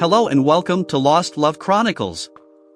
Hello and welcome to Lost Love Chronicles.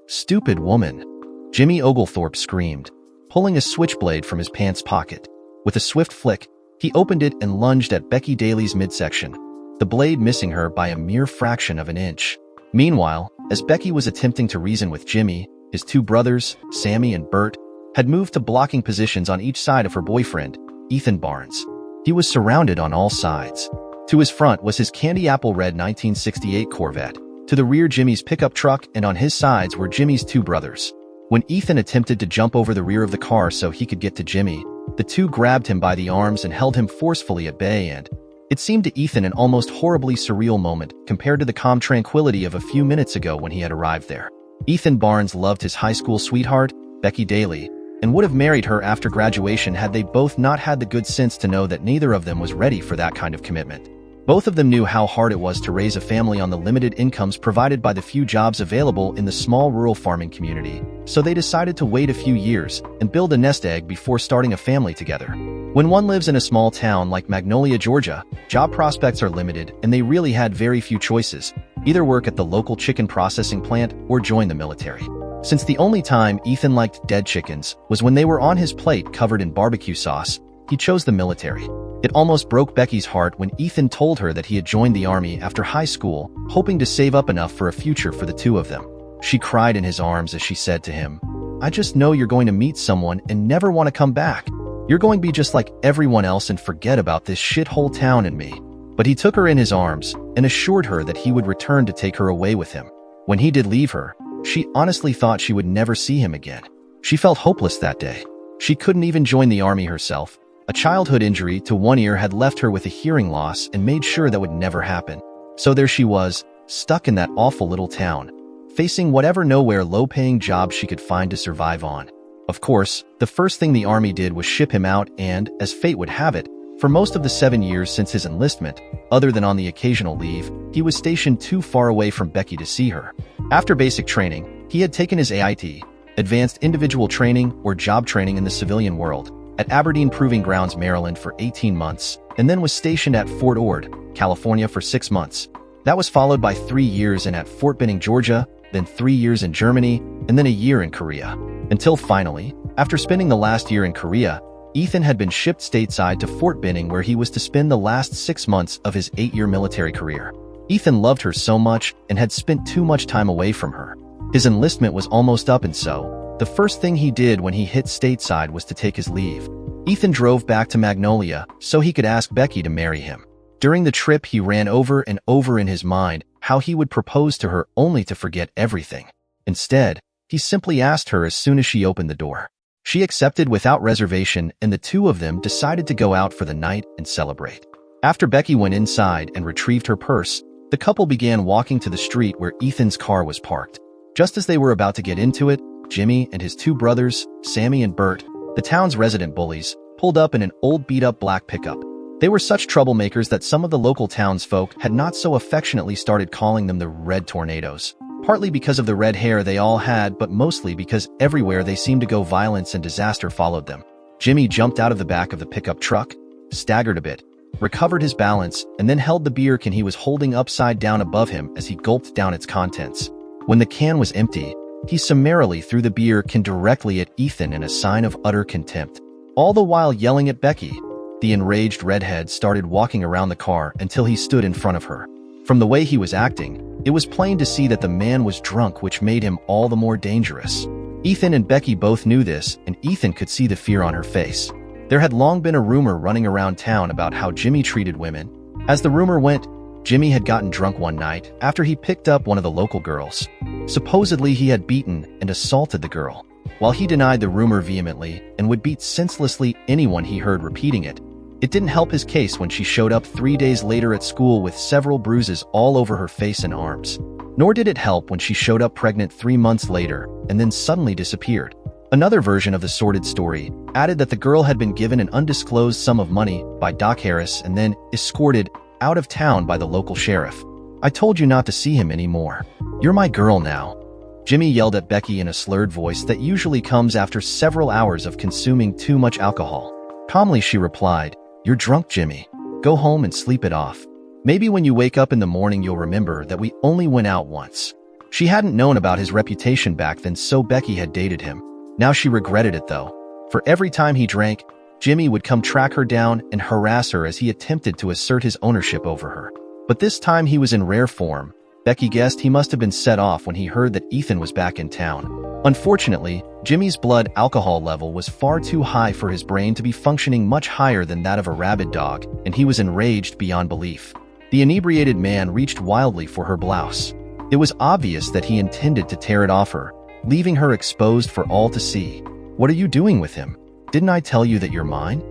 Stupid woman, Jimmy Oglethorpe screamed, pulling a switchblade from his pants pocket. With a swift flick, he opened it and lunged at Becky Daly's midsection, the blade missing her by a mere fraction of an inch. Meanwhile, as Becky was attempting to reason with Jimmy, his two brothers, Sammy and Bert, had moved to blocking positions on each side of her boyfriend, Ethan Barnes. He was surrounded on all sides. To his front was his candy apple red 1968 Corvette. To the rear, Jimmy's pickup truck, and on his sides were Jimmy's two brothers. When Ethan attempted to jump over the rear of the car so he could get to Jimmy, the two grabbed him by the arms and held him forcefully at bay, and it seemed to Ethan an almost horribly surreal moment compared to the calm tranquility of a few minutes ago when he had arrived there. Ethan Barnes loved his high school sweetheart, Becky Daly, and would have married her after graduation had they both not had the good sense to know that neither of them was ready for that kind of commitment. Both of them knew how hard it was to raise a family on the limited incomes provided by the few jobs available in the small rural farming community, so they decided to wait a few years and build a nest egg before starting a family together. When one lives in a small town like Magnolia, Georgia, job prospects are limited and they really had very few choices: either work at the local chicken processing plant or join the military. Since the only time Ethan liked dead chickens was when they were on his plate covered in barbecue sauce, he chose the military. It almost broke Becky's heart when Ethan told her that he had joined the army after high school, hoping to save up enough for a future for the two of them. She cried in his arms as she said to him, "I just know you're going to meet someone and never want to come back. You're going to be just like everyone else and forget about this shithole town and me." But he took her in his arms and assured her that he would return to take her away with him. When he did leave her, she honestly thought she would never see him again. She felt hopeless that day. She couldn't even join the army herself. A childhood injury to one ear had left her with a hearing loss and made sure that would never happen. So there she was, stuck in that awful little town, facing whatever nowhere low-paying job she could find to survive on. Of course, the first thing the army did was ship him out and, as fate would have it, for most of the 7 years since his enlistment, other than on the occasional leave, he was stationed too far away from Becky to see her. After basic training, he had taken his AIT, Advanced Individual Training or Job Training in the Civilian World, at Aberdeen Proving Grounds, Maryland for 18 months, and then was stationed at Fort Ord, California for 6 months. That was followed by 3 years at Fort Benning, Georgia, then 3 years in Germany, and then a year in Korea. Until finally, after spending the last year in Korea, Ethan had been shipped stateside to Fort Benning where he was to spend the last 6 months of his 8-year military career. Ethan loved her so much and had spent too much time away from her. His enlistment was almost up, and so the first thing he did when he hit stateside was to take his leave. Ethan drove back to Magnolia so he could ask Becky to marry him. During the trip, he ran over and over in his mind how he would propose to her only to forget everything. Instead, he simply asked her as soon as she opened the door. She accepted without reservation, and the two of them decided to go out for the night and celebrate. After Becky went inside and retrieved her purse, the couple began walking to the street where Ethan's car was parked. Just as they were about to get into it, Jimmy and his two brothers, Sammy and Bert, the town's resident bullies, pulled up in an old beat-up black pickup. They were such troublemakers that some of the local townsfolk had not so affectionately started calling them the Red Tornadoes, partly because of the red hair they all had, but mostly because everywhere they seemed to go, violence and disaster followed them. Jimmy jumped out of the back of the pickup truck, staggered a bit, recovered his balance, and then held the beer can he was holding upside down above him as he gulped down its contents. When the can was empty, he summarily threw the beer can directly at Ethan in a sign of utter contempt, all the while yelling at Becky. The enraged redhead started walking around the car until he stood in front of her. From the way he was acting, it was plain to see that the man was drunk, which made him all the more dangerous. Ethan and Becky both knew this, and Ethan could see the fear on her face. There had long been a rumor running around town about how Jimmy treated women. As the rumor went, Jimmy had gotten drunk one night after he picked up one of the local girls. Supposedly, he had beaten and assaulted the girl. While he denied the rumor vehemently and would beat senselessly anyone he heard repeating it, it didn't help his case when she showed up 3 days later at school with several bruises all over her face and arms. Nor did it help when she showed up pregnant 3 months later and then suddenly disappeared. Another version of the sordid story added that the girl had been given an undisclosed sum of money by Doc Harris and then escorted out of town by the local sheriff. "I told you not to see him anymore. You're my girl now," Jimmy yelled at Becky in a slurred voice that usually comes after several hours of consuming too much alcohol. Calmly she replied, "You're drunk, Jimmy. Go home and sleep it off." Maybe when you wake up in the morning you'll remember that we only went out once. She hadn't known about his reputation back then, so Becky had dated him. Now she regretted it though. For every time he drank, Jimmy would come track her down and harass her as he attempted to assert his ownership over her. But this time he was in rare form. Becky guessed he must have been set off when he heard that Ethan was back in town. Unfortunately, Jimmy's blood alcohol level was far too high for his brain to be functioning much higher than that of a rabid dog, and he was enraged beyond belief. The inebriated man reached wildly for her blouse. It was obvious that he intended to tear it off her, leaving her exposed for all to see. "What are you doing with him? Didn't I tell you that you're mine?"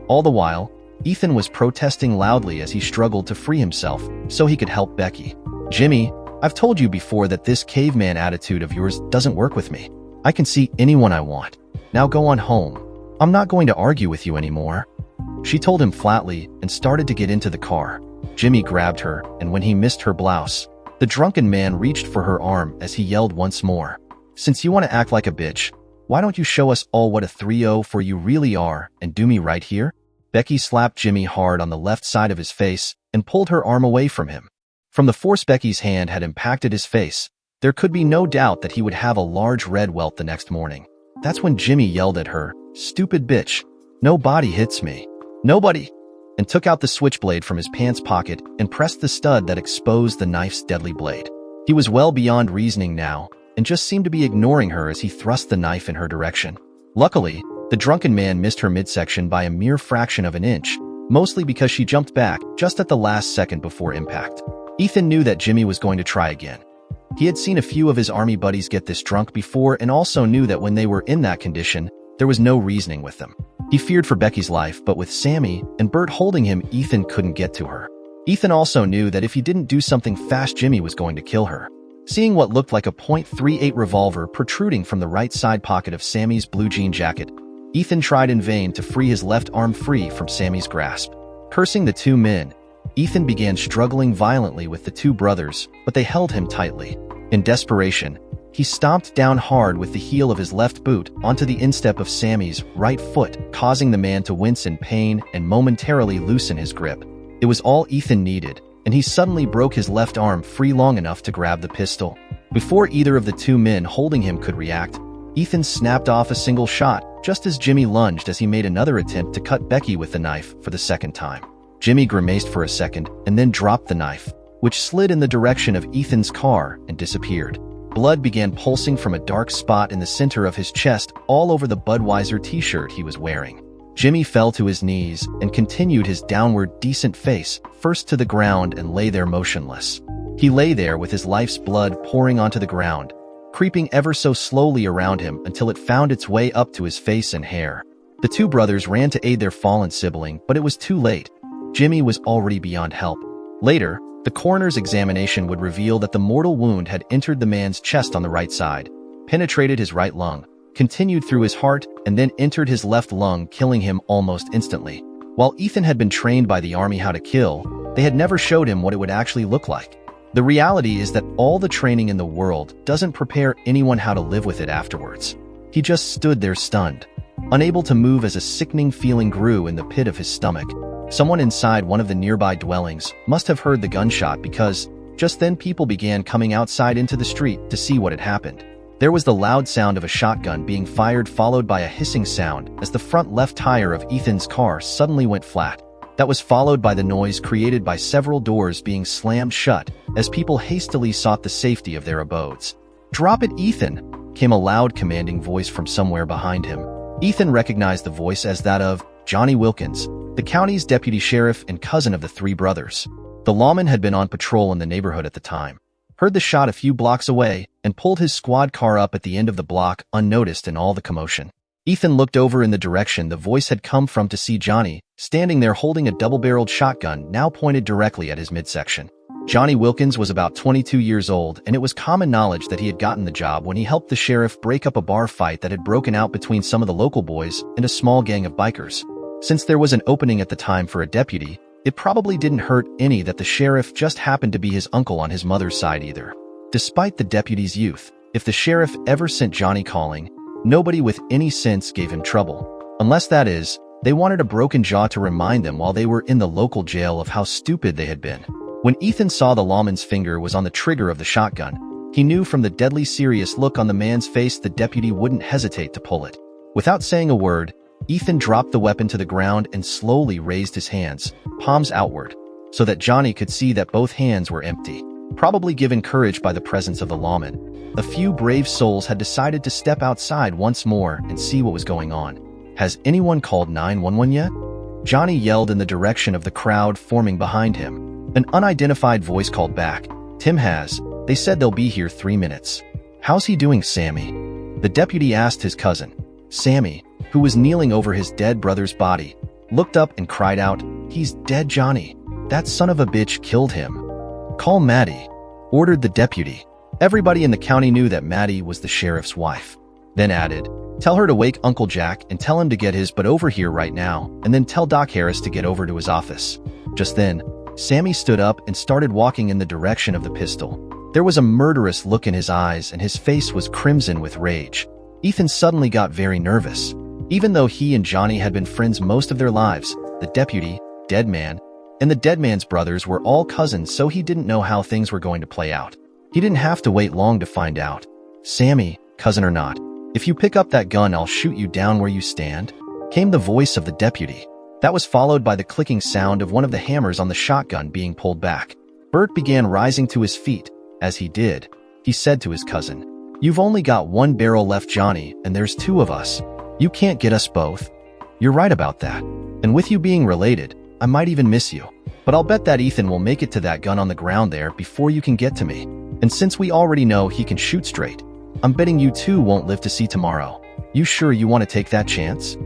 All the while, Ethan was protesting loudly as he struggled to free himself so he could help Becky. "Jimmy, I've told you before that this caveman attitude of yours doesn't work with me. I can see anyone I want. Now go on home. I'm not going to argue with you anymore." She told him flatly and started to get into the car. Jimmy grabbed her, and when he missed her blouse, the drunken man reached for her arm as he yelled once more, "Since you want to act like a bitch, why don't you show us all what a 3-0 you really are and do me right here?" Becky slapped Jimmy hard on the left side of his face and pulled her arm away from him. From the force Becky's hand had impacted his face, there could be no doubt that he would have a large red welt the next morning. That's when Jimmy yelled at her, "Stupid bitch, nobody hits me. Nobody," and took out the switchblade from his pants pocket and pressed the stud that exposed the knife's deadly blade. He was well beyond reasoning now and just seemed to be ignoring her as he thrust the knife in her direction. Luckily, the drunken man missed her midsection by a mere fraction of an inch, mostly because she jumped back just at the last second before impact. Ethan knew that Jimmy was going to try again. He had seen a few of his army buddies get this drunk before and also knew that when they were in that condition, there was no reasoning with them. He feared for Becky's life, but with Sammy and Bert holding him, Ethan couldn't get to her. Ethan also knew that if he didn't do something fast, Jimmy was going to kill her. Seeing what looked like a .38 revolver protruding from the right side pocket of Sammy's blue jean jacket, Ethan tried in vain to free his left arm free from Sammy's grasp. Cursing the two men, Ethan began struggling violently with the two brothers, but they held him tightly. In desperation, he stomped down hard with the heel of his left boot onto the instep of Sammy's right foot, causing the man to wince in pain and momentarily loosen his grip. It was all Ethan needed, and he suddenly broke his left arm free long enough to grab the pistol. Before either of the two men holding him could react, Ethan snapped off a single shot, just as Jimmy lunged as he made another attempt to cut Becky with the knife for the second time. Jimmy grimaced for a second and then dropped the knife, which slid in the direction of Ethan's car and disappeared. Blood began pulsing from a dark spot in the center of his chest all over the Budweiser t-shirt he was wearing. Jimmy fell to his knees and continued his downward descent face first to the ground and lay there motionless. He lay there with his life's blood pouring onto the ground, creeping ever so slowly around him until it found its way up to his face and hair. The two brothers ran to aid their fallen sibling, but it was too late. Jimmy was already beyond help. Later, the coroner's examination would reveal that the mortal wound had entered the man's chest on the right side, penetrated his right lung, continued through his heart, and then entered his left lung, killing him almost instantly. While Ethan had been trained by the army how to kill, they had never showed him what it would actually look like. The reality is that all the training in the world doesn't prepare anyone how to live with it afterwards. He just stood there stunned, unable to move as a sickening feeling grew in the pit of his stomach. Someone inside one of the nearby dwellings must have heard the gunshot because just then people began coming outside into the street to see what had happened. There was the loud sound of a shotgun being fired, followed by a hissing sound as the front left tire of Ethan's car suddenly went flat. That was followed by the noise created by several doors being slammed shut as people hastily sought the safety of their abodes. "Drop it, Ethan!" came a loud commanding voice from somewhere behind him. Ethan recognized the voice as that of Johnny Wilkins, the county's deputy sheriff and cousin of the three brothers. The lawman had been on patrol in the neighborhood at the time, heard the shot a few blocks away, and pulled his squad car up at the end of the block unnoticed in all the commotion. Ethan looked over in the direction the voice had come from to see Johnny, standing there holding a double-barreled shotgun now pointed directly at his midsection. Johnny Wilkins was about 22 years old, and it was common knowledge that he had gotten the job when he helped the sheriff break up a bar fight that had broken out between some of the local boys and a small gang of bikers. Since there was an opening at the time for a deputy, it probably didn't hurt any that the sheriff just happened to be his uncle on his mother's side either. Despite the deputy's youth, if the sheriff ever sent Johnny calling, nobody with any sense gave him trouble. Unless that is, they wanted a broken jaw to remind them while they were in the local jail of how stupid they had been. When Ethan saw the lawman's finger was on the trigger of the shotgun, he knew from the deadly serious look on the man's face the deputy wouldn't hesitate to pull it. Without saying a word, Ethan dropped the weapon to the ground and slowly raised his hands, palms outward, so that Johnny could see that both hands were empty. Probably given courage by the presence of the lawman, a few brave souls had decided to step outside once more and see what was going on. "Has anyone called 911 yet?" Johnny yelled in the direction of the crowd forming behind him. An unidentified voice called back, "Tim has. They said they'll be here 3 minutes. How's he doing, Sammy?" The deputy asked his cousin. Sammy, who was kneeling over his dead brother's body, looked up and cried out, "He's dead, Johnny. That son of a bitch killed him." "Call Maddie," ordered the deputy. Everybody in the county knew that Maddie was the sheriff's wife. Then added, "Tell her to wake Uncle Jack and tell him to get his butt over here right now, and then tell Doc Harris to get over to his office." Just then, Sammy stood up and started walking in the direction of the pistol. There was a murderous look in his eyes and his face was crimson with rage. Ethan suddenly got very nervous. Even though he and Johnny had been friends most of their lives, the deputy, dead man, and the dead man's brothers were all cousins, so he didn't know how things were going to play out. He didn't have to wait long to find out. "Sammy, cousin or not, if you pick up that gun, I'll shoot you down where you stand," came the voice of the deputy. That was followed by the clicking sound of one of the hammers on the shotgun being pulled back. Bert began rising to his feet. As he did, he said to his cousin, "You've only got one barrel left, Johnny, and there's 2 of us. You can't get us both." "You're right about that. And with you being related, I might even miss you. But I'll bet that Ethan will make it to that gun on the ground there before you can get to me. And since we already know he can shoot straight, I'm betting you 2 won't live to see tomorrow. You sure you want to take that chance?"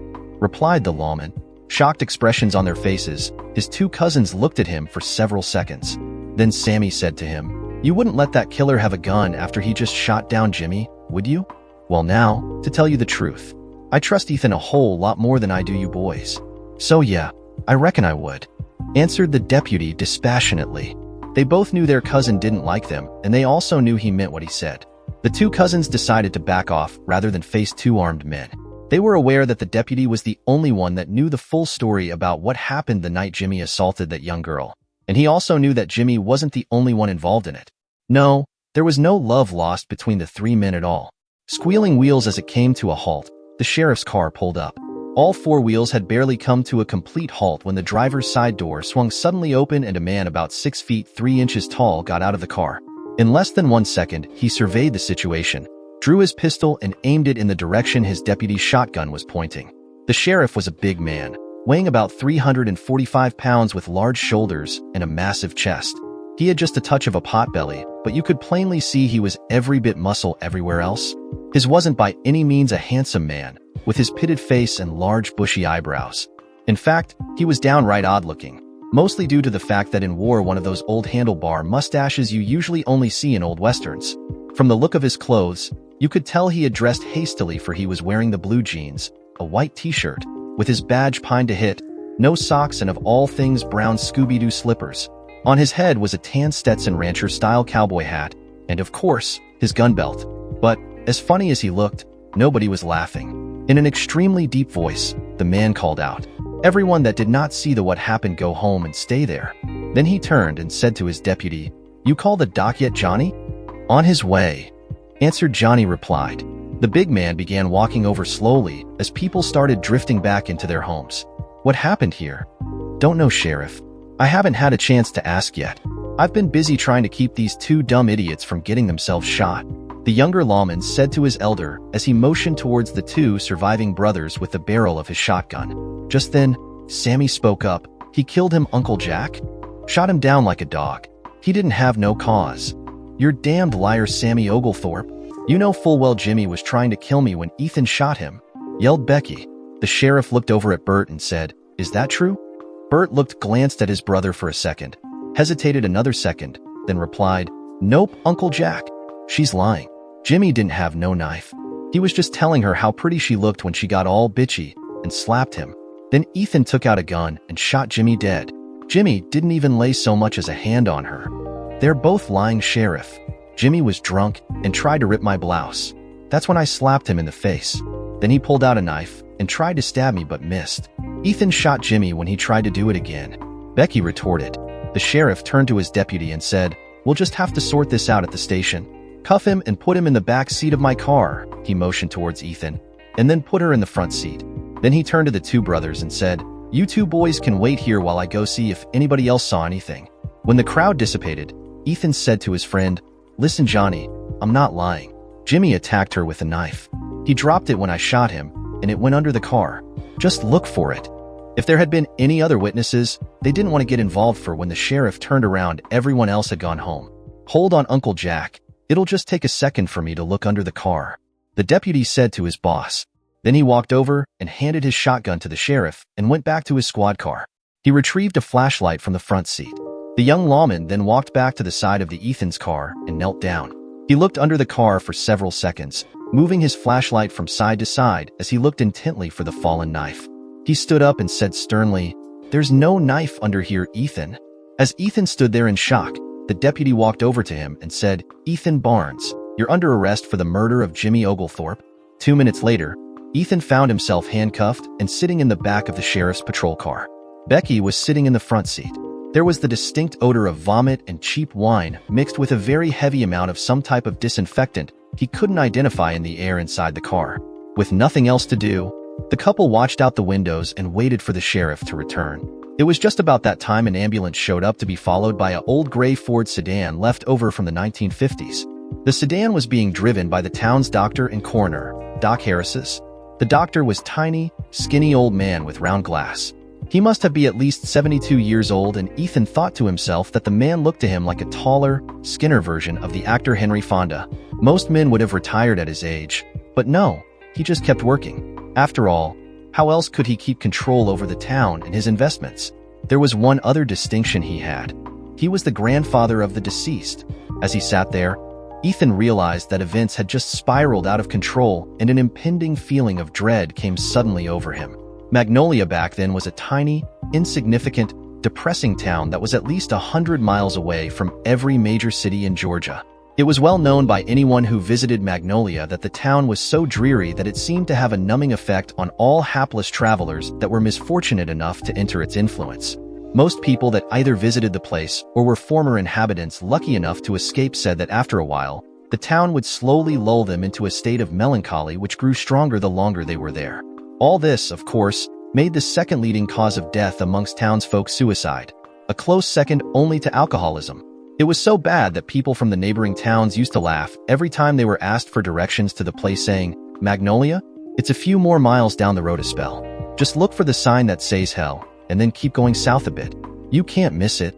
replied the lawman. Shocked expressions on their faces, his 2 cousins looked at him for several seconds. Then Sammy said to him, "You wouldn't let that killer have a gun after he just shot down Jimmy, would you?" "Well now, to tell you the truth, I trust Ethan a whole lot more than I do you boys. So yeah, I reckon I would," answered the deputy dispassionately. They both knew their cousin didn't like them, and they also knew he meant what he said. The 2 cousins decided to back off rather than face 2 armed men. They were aware that the deputy was the only one that knew the full story about what happened the night Jimmy assaulted that young girl. And he also knew that Jimmy wasn't the only one involved in it. No, there was no love lost between the 3 men at all. Squealing wheels as it came to a halt, the sheriff's car pulled up. All 4 wheels had barely come to a complete halt when the driver's side door swung suddenly open and a man about 6 feet 3 inches tall got out of the car. In less than 1 second, he surveyed the situation, drew his pistol and aimed it in the direction his deputy's shotgun was pointing. The sheriff was a big man, weighing about 345 pounds with large shoulders and a massive chest. He had just a touch of a potbelly, but you could plainly see he was every bit muscle everywhere else. His wasn't by any means a handsome man, with his pitted face and large bushy eyebrows. In fact, he was downright odd-looking, mostly due to the fact that he wore one of those old handlebar mustaches you usually only see in old westerns. From the look of his clothes, you could tell he had dressed hastily, for he was wearing the blue jeans, a white t-shirt, with his badge pinned to hit, no socks, and of all things brown Scooby-Doo slippers. On his head was a tan Stetson rancher-style cowboy hat, and of course, his gun belt. But, as funny as he looked, nobody was laughing. In an extremely deep voice, the man called out, "Everyone that did not see what happened, go home and stay there." Then he turned and said to his deputy, "You call the doc yet, Johnny?" "On his way," answered Johnny replied. The big man began walking over slowly as people started drifting back into their homes. "What happened here?" "Don't know, Sheriff. I haven't had a chance to ask yet. I've been busy trying to keep these 2 dumb idiots from getting themselves shot," the younger lawman said to his elder as he motioned towards the 2 surviving brothers with the barrel of his shotgun. Just then, Sammy spoke up. "He killed him, Uncle Jack? Shot him down like a dog. He didn't have no cause." "You're damned liar, Sammy Oglethorpe. You know full well Jimmy was trying to kill me when Ethan shot him," yelled Becky. The sheriff looked over at Bert and said, "Is that true?" Bert glanced at his brother for a second, hesitated another second, then replied, "Nope, Uncle Jack. She's lying. Jimmy didn't have no knife. He was just telling her how pretty she looked when she got all bitchy and slapped him. Then Ethan took out a gun and shot Jimmy dead. Jimmy didn't even lay so much as a hand on her. They're both lying, Sheriff. Jimmy was drunk and tried to rip my blouse. That's when I slapped him in the face. Then he pulled out a knife and tried to stab me but missed. Ethan shot Jimmy when he tried to do it again." Becky retorted, The sheriff turned to his deputy and said, "We'll just have to sort this out at the station. Cuff him and put him in the back seat of my car." He motioned towards Ethan, and then put her in the front seat. Then he turned to the two brothers and said, "You two boys can wait here while I go see if anybody else saw anything." When the crowd dissipated, Ethan said to his friend, "Listen, Johnny, I'm not lying. Jimmy attacked her with a knife. He dropped it when I shot him, and it went under the car. Just look for it." If there had been any other witnesses, they didn't want to get involved, for when the sheriff turned around, everyone else had gone home. "Hold on, Uncle Jack. It'll just take a second for me to look under the car," the deputy said to his boss. Then he walked over and handed his shotgun to the sheriff and went back to his squad car. He retrieved a flashlight from the front seat. The young lawman then walked back to the side of the Ethan's car and knelt down. He looked under the car for several seconds, moving his flashlight from side to side as he looked intently for the fallen knife. He stood up and said sternly, "There's no knife under here, Ethan." As Ethan stood there in shock, the deputy walked over to him and said, "Ethan Barnes, you're under arrest for the murder of Jimmy Oglethorpe." 2 minutes later, Ethan found himself handcuffed and sitting in the back of the sheriff's patrol car. Becky was sitting in the front seat. There was the distinct odor of vomit and cheap wine mixed with a very heavy amount of some type of disinfectant he couldn't identify in the air inside the car. With nothing else to do, the couple watched out the windows and waited for the sheriff to return. It was just about that time an ambulance showed up, to be followed by an old gray Ford sedan left over from the 1950s. The sedan was being driven by the town's doctor and coroner, Doc Harris's. The doctor was tiny, skinny old man with round glass. He must have been at least 72 years old, and Ethan thought to himself that the man looked to him like a taller, skinnier version of the actor Henry Fonda. Most men would have retired at his age, but no, he just kept working. After all, how else could he keep control over the town and his investments? There was one other distinction he had. He was the grandfather of the deceased. As he sat there, Ethan realized that events had just spiraled out of control, and an impending feeling of dread came suddenly over him. Magnolia back then was a tiny, insignificant, depressing town that was at least 100 miles away from every major city in Georgia. It was well known by anyone who visited Magnolia that the town was so dreary that it seemed to have a numbing effect on all hapless travelers that were misfortunate enough to enter its influence. Most people that either visited the place or were former inhabitants lucky enough to escape said that after a while, the town would slowly lull them into a state of melancholy which grew stronger the longer they were there. All this, of course, made the second leading cause of death amongst townsfolk suicide, a close second only to alcoholism. It was so bad that people from the neighboring towns used to laugh every time they were asked for directions to the place, saying, "Magnolia? It's a few more miles down the road a spell. Just look for the sign that says hell, and then keep going south a bit. You can't miss it."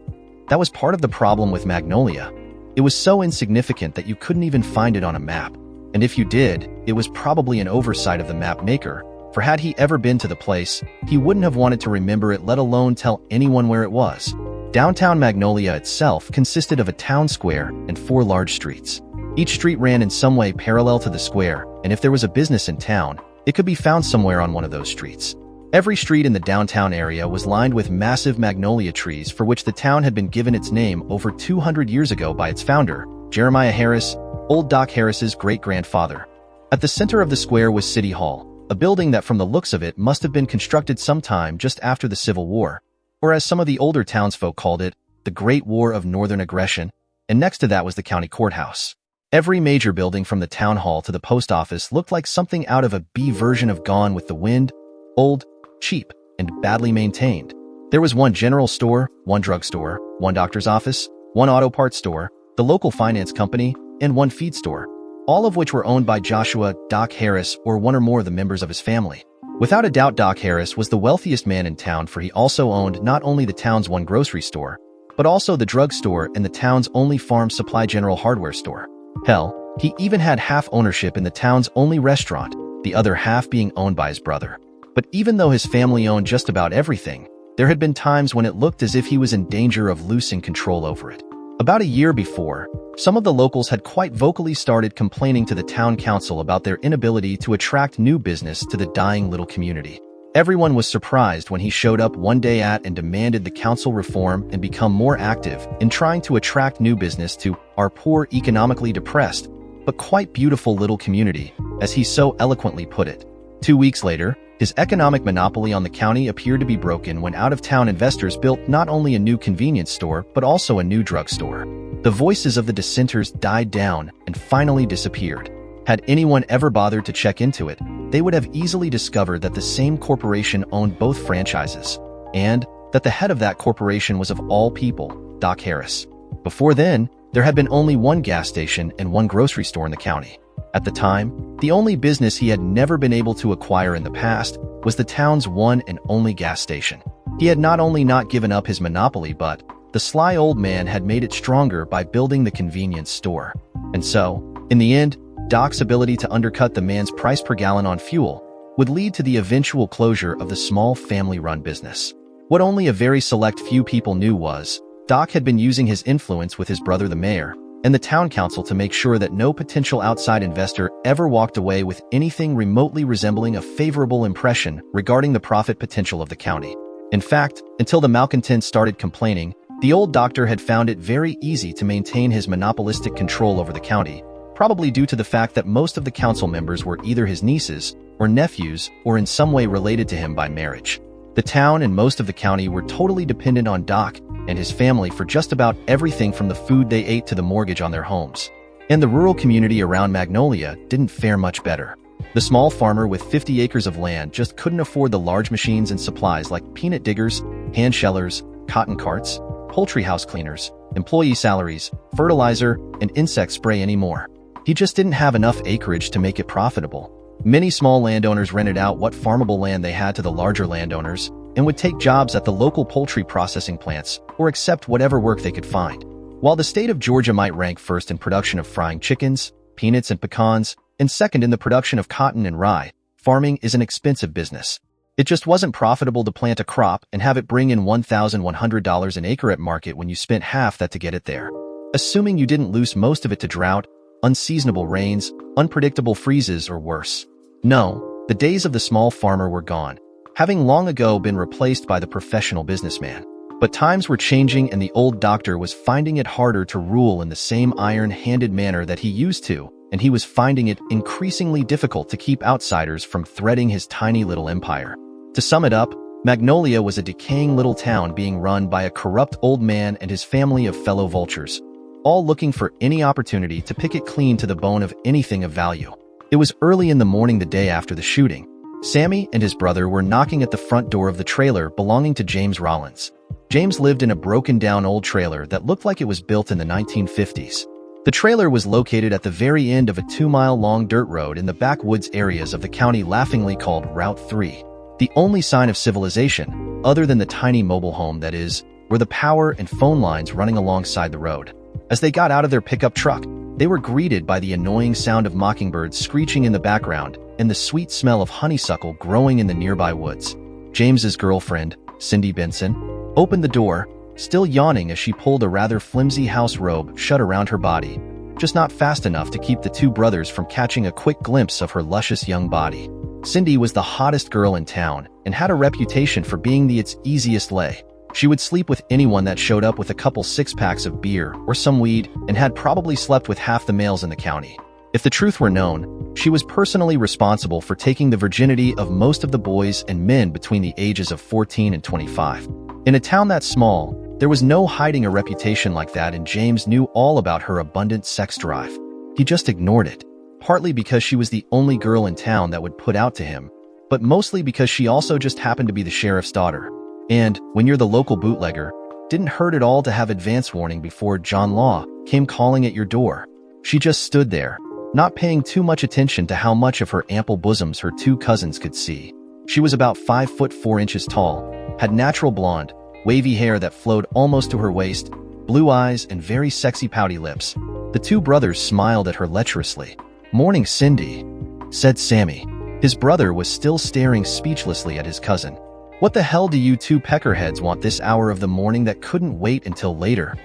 That was part of the problem with Magnolia. It was so insignificant that you couldn't even find it on a map. And if you did, it was probably an oversight of the map maker, for had he ever been to the place, he wouldn't have wanted to remember it, let alone tell anyone where it was. Downtown Magnolia itself consisted of a town square and 4 large streets. Each street ran in some way parallel to the square, and if there was a business in town, it could be found somewhere on one of those streets. Every street in the downtown area was lined with massive magnolia trees, for which the town had been given its name over 200 years ago by its founder, Jeremiah Harris, old Doc Harris's great-grandfather. At the center of the square was City Hall, a building that from the looks of it must have been constructed sometime just after the Civil War, or as some of the older townsfolk called it, the Great War of Northern Aggression, and next to that was the county courthouse. Every major building from the town hall to the post office looked like something out of a B version of Gone with the Wind, old, cheap, and badly maintained. There was one general store, one drugstore, one doctor's office, one auto parts store, the local finance company, and one feed store, all of which were owned by Joshua Doc Harris or one or more of the members of his family. Without a doubt, Doc Harris was the wealthiest man in town, for he also owned not only the town's one grocery store, but also the drugstore and the town's only farm supply general hardware store. Hell, he even had half ownership in the town's only restaurant, the other half being owned by his brother. But even though his family owned just about everything, there had been times when it looked as if he was in danger of losing control over it. About a year before, some of the locals had quite vocally started complaining to the town council about their inability to attract new business to the dying little community. Everyone was surprised when he showed up one day at and demanded the council reform and become more active in trying to attract new business to our poor, economically depressed, but quite beautiful little community, as he so eloquently put it. 2 weeks later, His economic monopoly on the county appeared to be broken when out-of-town investors built not only a new convenience store but also a new drugstore. The voices of the dissenters died down and finally disappeared. Had anyone ever bothered to check into it, they would have easily discovered that the same corporation owned both franchises, and that the head of that corporation was of all people, Doc Harris. Before then, there had been only one gas station and one grocery store in the county. At the time, the only business he had never been able to acquire in the past was the town's one and only gas station. He had not only not given up his monopoly, but the sly old man had made it stronger by building the convenience store. And so, in the end, Doc's ability to undercut the man's price per gallon on fuel would lead to the eventual closure of the small family-run business. What only a very select few people knew was, Doc had been using his influence with his brother the mayor and the town council to make sure that no potential outside investor ever walked away with anything remotely resembling a favorable impression regarding the profit potential of the county. In fact, until the malcontents started complaining, the old doctor had found it very easy to maintain his monopolistic control over the county, probably due to the fact that most of the council members were either his nieces or nephews or in some way related to him by marriage. The town and most of the county were totally dependent on Doc and his family for just about everything from the food they ate to the mortgage on their homes. And the rural community around Magnolia didn't fare much better. The small farmer with 50 acres of land just couldn't afford the large machines and supplies like peanut diggers, hand shellers, cotton carts, poultry house cleaners, employee salaries, fertilizer, and insect spray anymore. He just didn't have enough acreage to make it profitable. Many small landowners rented out what farmable land they had to the larger landowners and would take jobs at the local poultry processing plants or accept whatever work they could find. While the state of Georgia might rank first in production of frying chickens, peanuts, and pecans, and second in the production of cotton and rye, farming is an expensive business. It just wasn't profitable to plant a crop and have it bring in $1,100 an acre at market when you spent half that to get it there. Assuming you didn't lose most of it to drought, unseasonable rains, unpredictable freezes, or worse. No, the days of the small farmer were gone, having long ago been replaced by the professional businessman. But times were changing and the old doctor was finding it harder to rule in the same iron-handed manner that he used to, and he was finding it increasingly difficult to keep outsiders from threading his tiny little empire. To sum it up, Magnolia was a decaying little town being run by a corrupt old man and his family of fellow vultures, all looking for any opportunity to pick it clean to the bone of anything of value. It was early in the morning the day after the shooting. Sammy and his brother were knocking at the front door of the trailer belonging to James Rollins. James lived in a broken-down old trailer that looked like it was built in the 1950s. The trailer was located at the very end of a 2-mile-long dirt road in the backwoods areas of the county laughingly called Route 3. The only sign of civilization, other than the tiny mobile home that is, were the power and phone lines running alongside the road. As they got out of their pickup truck, they were greeted by the annoying sound of mockingbirds screeching in the background and the sweet smell of honeysuckle growing in the nearby woods. James's girlfriend, Cindy Benson, opened the door, still yawning as she pulled a rather flimsy house robe shut around her body, just not fast enough to keep the two brothers from catching a quick glimpse of her luscious young body. Cindy was the hottest girl in town and had a reputation for being its easiest lay. She would sleep with anyone that showed up with a couple six-packs of beer or some weed and had probably slept with half the males in the county. If the truth were known, she was personally responsible for taking the virginity of most of the boys and men between the ages of 14 and 25. In a town that small, there was no hiding a reputation like that, and James knew all about her abundant sex drive. He just ignored it, partly because she was the only girl in town that would put out to him, but mostly because she also just happened to be the sheriff's daughter. And, when you're the local bootlegger, didn't hurt at all to have advance warning before John Law came calling at your door. She just stood there, not paying too much attention to how much of her ample bosoms her two cousins could see. She was about 5 foot 4 inches tall, had natural blonde, wavy hair that flowed almost to her waist, blue eyes, and very sexy pouty lips. The two brothers smiled at her lecherously. "Morning, Cindy," said Sammy. His brother was still staring speechlessly at his cousin. "What the hell do you two peckerheads want this hour of the morning that couldn't wait until later?"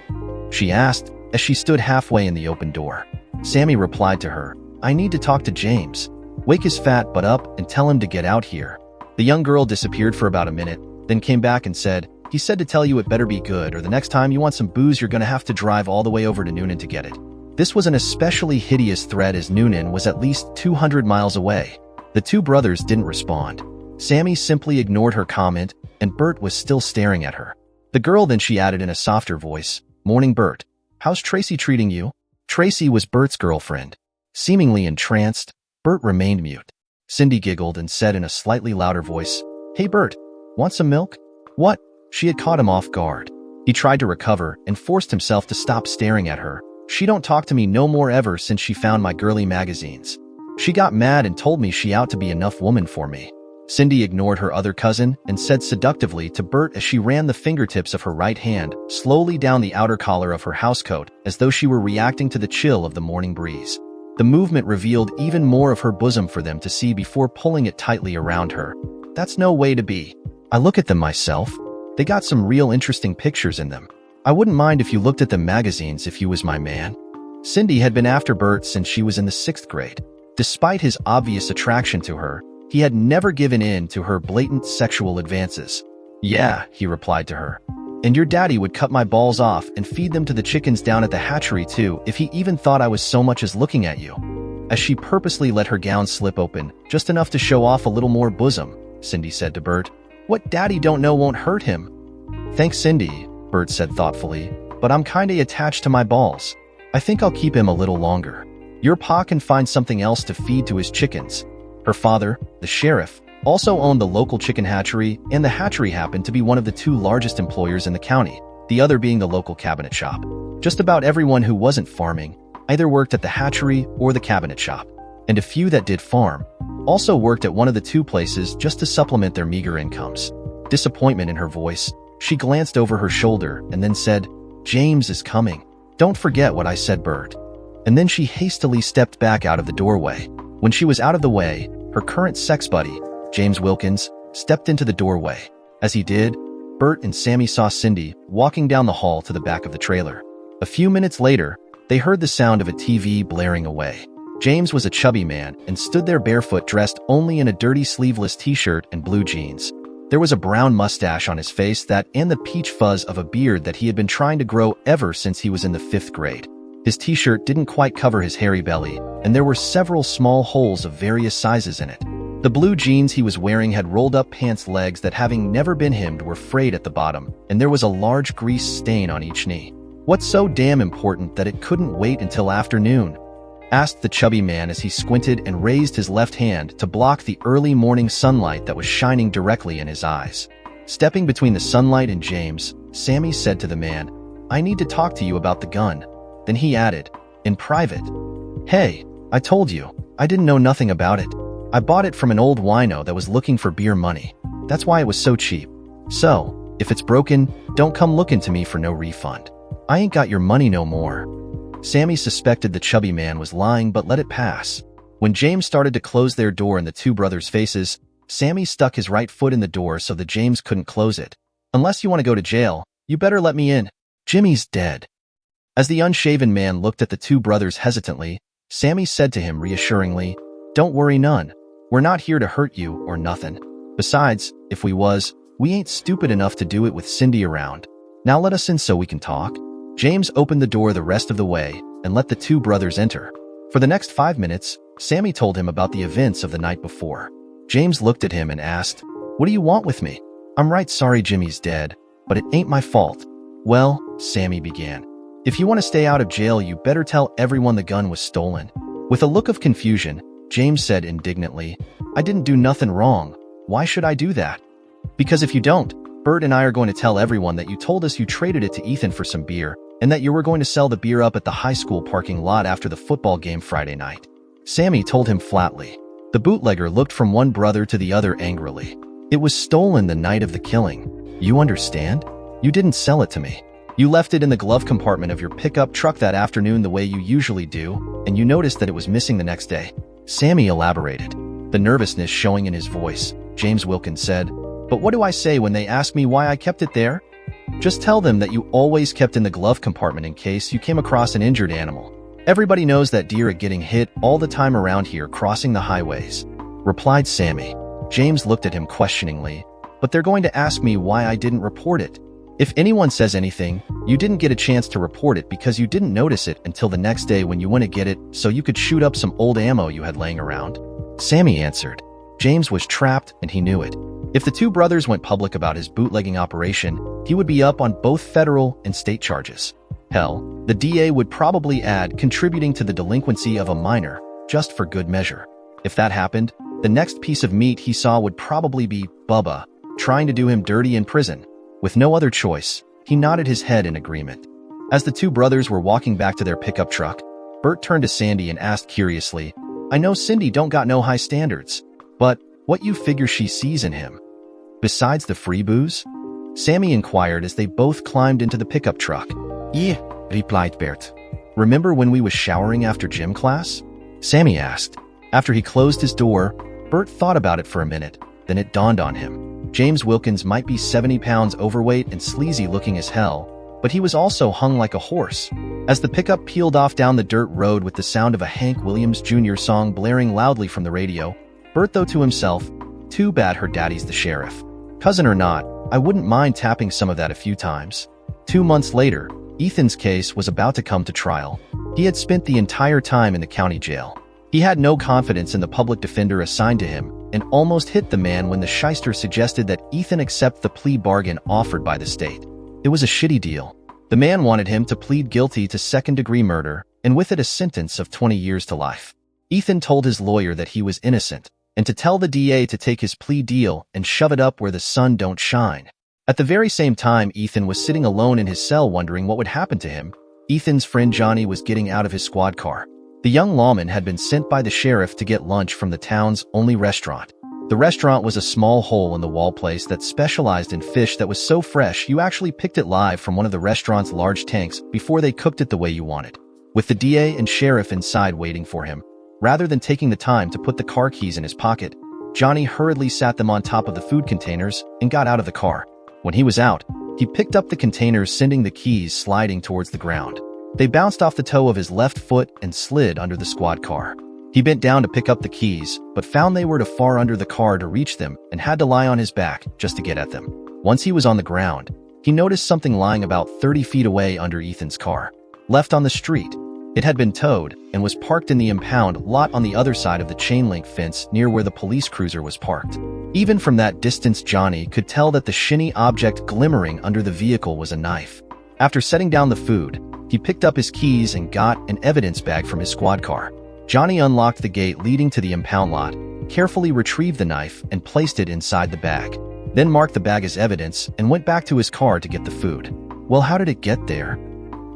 she asked as she stood halfway in the open door. Sammy replied to her, "I need to talk to James. Wake his fat butt up and tell him to get out here." The young girl disappeared for about a minute, then came back and said, "He said to tell you it better be good, or the next time you want some booze you're gonna have to drive all the way over to Noonan to get it." This was an especially hideous threat as Noonan was at least 200 miles away. The two brothers didn't respond. Sammy simply ignored her comment, and Bert was still staring at her. The girl then she added in a softer voice, "Morning, Bert. How's Tracy treating you?" Tracy was Bert's girlfriend. Seemingly entranced, Bert remained mute. Cindy giggled and said in a slightly louder voice, "Hey Bert, want some milk?" What? She had caught him off guard. He tried to recover and forced himself to stop staring at her. "She don't talk to me no more ever since she found my girly magazines. She got mad and told me she ought to be enough woman for me." Cindy ignored her other cousin and said seductively to Bert as she ran the fingertips of her right hand slowly down the outer collar of her housecoat as though she were reacting to the chill of the morning breeze. The movement revealed even more of her bosom for them to see before pulling it tightly around her. "That's no way to be. I look at them myself. They got some real interesting pictures in them. I wouldn't mind if you looked at the magazines if you was my man." Cindy had been after Bert since she was in the 6th grade. Despite his obvious attraction to her, he had never given in to her blatant sexual advances. "Yeah," he replied to her. "And your daddy would cut my balls off and feed them to the chickens down at the hatchery too if he even thought I was so much as looking at you." As she purposely let her gown slip open, just enough to show off a little more bosom, Cindy said to Bert, "What daddy don't know won't hurt him." "Thanks, Cindy," Bert said thoughtfully, "but I'm kinda attached to my balls. I think I'll keep him a little longer. Your pa can find something else to feed to his chickens." Her father, the sheriff, also owned the local chicken hatchery, and the hatchery happened to be one of the 2 largest employers in the county, the other being the local cabinet shop. Just about everyone who wasn't farming either worked at the hatchery or the cabinet shop, and a few that did farm also worked at one of the 2 places just to supplement their meager incomes. Disappointment in her voice, she glanced over her shoulder and then said, "James is coming. Don't forget what I said, Bert." And then she hastily stepped back out of the doorway. When she was out of the way, her current sex buddy, James Wilkins, stepped into the doorway. As he did, Bert and Sammy saw Cindy walking down the hall to the back of the trailer. A few minutes later, they heard the sound of a TV blaring away. James was a chubby man and stood there barefoot, dressed only in a dirty sleeveless t-shirt and blue jeans. There was a brown mustache on his face and the peach fuzz of a beard that he had been trying to grow ever since he was in the 5th grade. His t-shirt didn't quite cover his hairy belly, and there were several small holes of various sizes in it. The blue jeans he was wearing had rolled-up pants legs that, having never been hemmed, were frayed at the bottom, and there was a large grease stain on each knee. "What's so damn important that it couldn't wait until afternoon?" asked the chubby man as he squinted and raised his left hand to block the early morning sunlight that was shining directly in his eyes. Stepping between the sunlight and James, Sammy said to the man, "I need to talk to you about the gun." Then he added, in private, "Hey, I told you, I didn't know nothing about it. I bought it from an old wino that was looking for beer money. That's why it was so cheap. So, if it's broken, don't come looking to me for no refund. I ain't got your money no more." Sammy suspected the chubby man was lying but let it pass. When James started to close their door in the 2 brothers' faces, Sammy stuck his right foot in the door so that James couldn't close it. "Unless you want to go to jail, you better let me in. Jimmy's dead." As the unshaven man looked at the 2 brothers hesitantly, Sammy said to him reassuringly, "Don't worry none. We're not here to hurt you or nothing. Besides, if we was, we ain't stupid enough to do it with Cindy around. Now let us in so we can talk." James opened the door the rest of the way and let the 2 brothers enter. For the next 5 minutes, Sammy told him about the events of the night before. James looked at him and asked, "What do you want with me? I'm right sorry Jimmy's dead, but it ain't my fault." "Well," Sammy began, "if you want to stay out of jail, you better tell everyone the gun was stolen." With a look of confusion, James said indignantly, "I didn't do nothing wrong. Why should I do that?" "Because if you don't, Bert and I are going to tell everyone that you told us you traded it to Ethan for some beer, and that you were going to sell the beer up at the high school parking lot after the football game Friday night." Sammy told him flatly. The bootlegger looked from one brother to the other angrily. "It was stolen the night of the killing. You understand? You didn't sell it to me. You left it in the glove compartment of your pickup truck that afternoon the way you usually do, and you noticed that it was missing the next day." Sammy elaborated, the nervousness showing in his voice. James Wilkins said, "But what do I say when they ask me why I kept it there? Just tell them that you always kept in the glove compartment in case you came across an injured animal. Everybody knows that deer are getting hit all the time around here crossing the highways," replied Sammy. James looked at him questioningly. "But they're going to ask me why I didn't report it. If anyone says anything, you didn't get a chance to report it because you didn't notice it until the next day when you went to get it so you could shoot up some old ammo you had laying around," Sammy answered. James was trapped and he knew it. If the two brothers went public about his bootlegging operation, he would be up on both federal and state charges. Hell, the DA would probably add contributing to the delinquency of a minor, just for good measure. If that happened, the next piece of meat he saw would probably be Bubba, trying to do him dirty in prison. With no other choice, he nodded his head in agreement. As the two brothers were walking back to their pickup truck, Bert turned to Sandy and asked curiously, "I know Cindy don't got no high standards, but what you figure she sees in him? Besides the free booze?" Sammy inquired as they both climbed into the pickup truck. "Yeah," replied Bert. "Remember when we was showering after gym class?" Sammy asked. After he closed his door, Bert thought about it for a minute, then it dawned on him. James Wilkins might be 70 pounds overweight and sleazy looking as hell, but he was also hung like a horse. As the pickup peeled off down the dirt road with the sound of a Hank Williams Jr. song blaring loudly from the radio, Bert thought to himself, "Too bad her daddy's the sheriff. Cousin or not, I wouldn't mind tapping some of that a few times." 2 months later, Ethan's case was about to come to trial. He had spent the entire time in the county jail. He had no confidence in the public defender assigned to him and almost hit the man when the shyster suggested that Ethan accept the plea bargain offered by the state. It was a shitty deal. The man wanted him to plead guilty to second-degree murder and with it a sentence of 20 years to life. Ethan told his lawyer that he was innocent and to tell the DA to take his plea deal and shove it up where the sun don't shine. At the very same time Ethan was sitting alone in his cell wondering what would happen to him, Ethan's friend Johnny was getting out of his squad car. The young lawman had been sent by the sheriff to get lunch from the town's only restaurant. The restaurant was a small hole-in-the-wall place that specialized in fish that was so fresh you actually picked it live from one of the restaurant's large tanks before they cooked it the way you wanted. With the DA and sheriff inside waiting for him, rather than taking the time to put the car keys in his pocket, Johnny hurriedly sat them on top of the food containers and got out of the car. When he was out, he picked up the containers, sending the keys sliding towards the ground. They bounced off the toe of his left foot and slid under the squad car. He bent down to pick up the keys, but found they were too far under the car to reach them and had to lie on his back just to get at them. Once he was on the ground, he noticed something lying about 30 feet away under Ethan's car. Left on the street, it had been towed and was parked in the impound lot on the other side of the chain-link fence near where the police cruiser was parked. Even from that distance, Johnny could tell that the shiny object glimmering under the vehicle was a knife. After setting down the food, he picked up his keys and got an evidence bag from his squad car. Johnny unlocked the gate leading to the impound lot, carefully retrieved the knife and placed it inside the bag, then marked the bag as evidence and went back to his car to get the food. "Well, how did it get there?"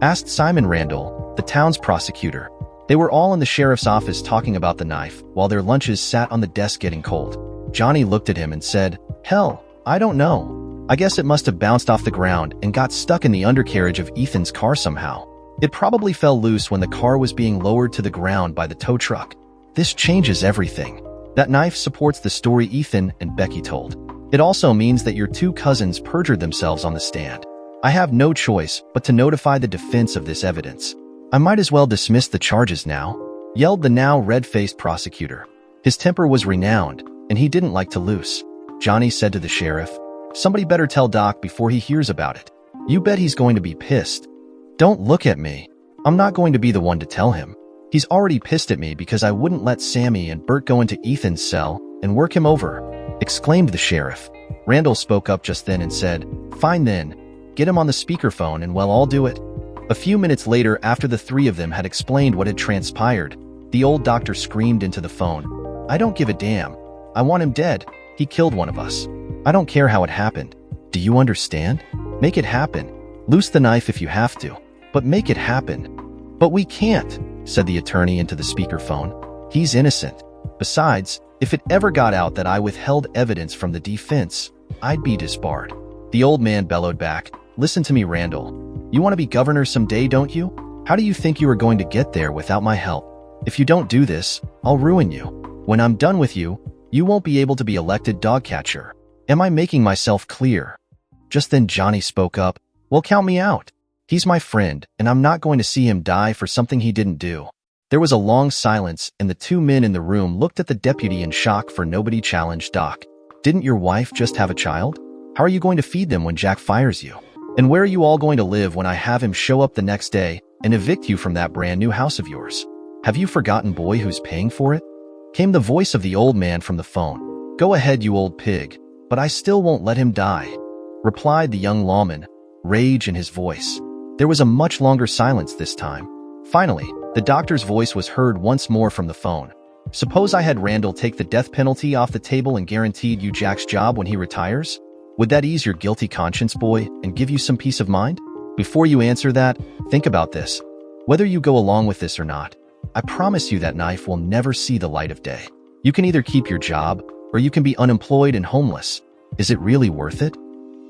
asked Simon Randall, the town's prosecutor. They were all in the sheriff's office talking about the knife while their lunches sat on the desk getting cold. Johnny looked at him and said, "Hell, I don't know. I guess it must have bounced off the ground and got stuck in the undercarriage of Ethan's car somehow. It probably fell loose when the car was being lowered to the ground by the tow truck." This changes everything. That knife supports the story Ethan and Becky told. It also means that your two cousins perjured themselves on the stand. I have no choice but to notify the defense of this evidence. I might as well dismiss the charges now, yelled the now red-faced prosecutor. His temper was renowned, and he didn't like to lose. Johnny said to the sheriff, "Somebody better tell Doc before he hears about it. You bet he's going to be pissed." "Don't look at me. I'm not going to be the one to tell him. He's already pissed at me because I wouldn't let Sammy and Bert go into Ethan's cell and work him over," exclaimed the sheriff. Randall spoke up just then and said, "Fine then. Get him on the speakerphone and I'll do it." A few minutes later, after the three of them had explained what had transpired, the old doctor screamed into the phone, "I don't give a damn. I want him dead. He killed one of us. I don't care how it happened. Do you understand? Make it happen. Loose the knife if you have to, but make it happen." "But we can't," said the attorney into the speakerphone. "He's innocent. Besides, if it ever got out that I withheld evidence from the defense, I'd be disbarred." The old man bellowed back, "Listen to me, Randall. You want to be governor someday, don't you? How do you think you are going to get there without my help? If you don't do this, I'll ruin you. When I'm done with you, you won't be able to be elected dog catcher. Am I making myself clear?" Just then Johnny spoke up, "Well, count me out. He's my friend, and I'm not going to see him die for something he didn't do." There was a long silence, and the two men in the room looked at the deputy in shock, for nobody challenged Doc. "Didn't your wife just have a child? How are you going to feed them when Jack fires you? And where are you all going to live when I have him show up the next day and evict you from that brand new house of yours? Have you forgotten, boy, who's paying for it?" Came the voice of the old man from the phone. "Go ahead, you old pig, but I still won't let him die," replied the young lawman, rage in his voice. There was a much longer silence this time. Finally, the doctor's voice was heard once more from the phone. "Suppose I had Randall take the death penalty off the table and guaranteed you Jack's job when he retires? Would that ease your guilty conscience, boy, and give you some peace of mind? Before you answer that, think about this. Whether you go along with this or not, I promise you that knife will never see the light of day. You can either keep your job, or you can be unemployed and homeless. Is it really worth it?"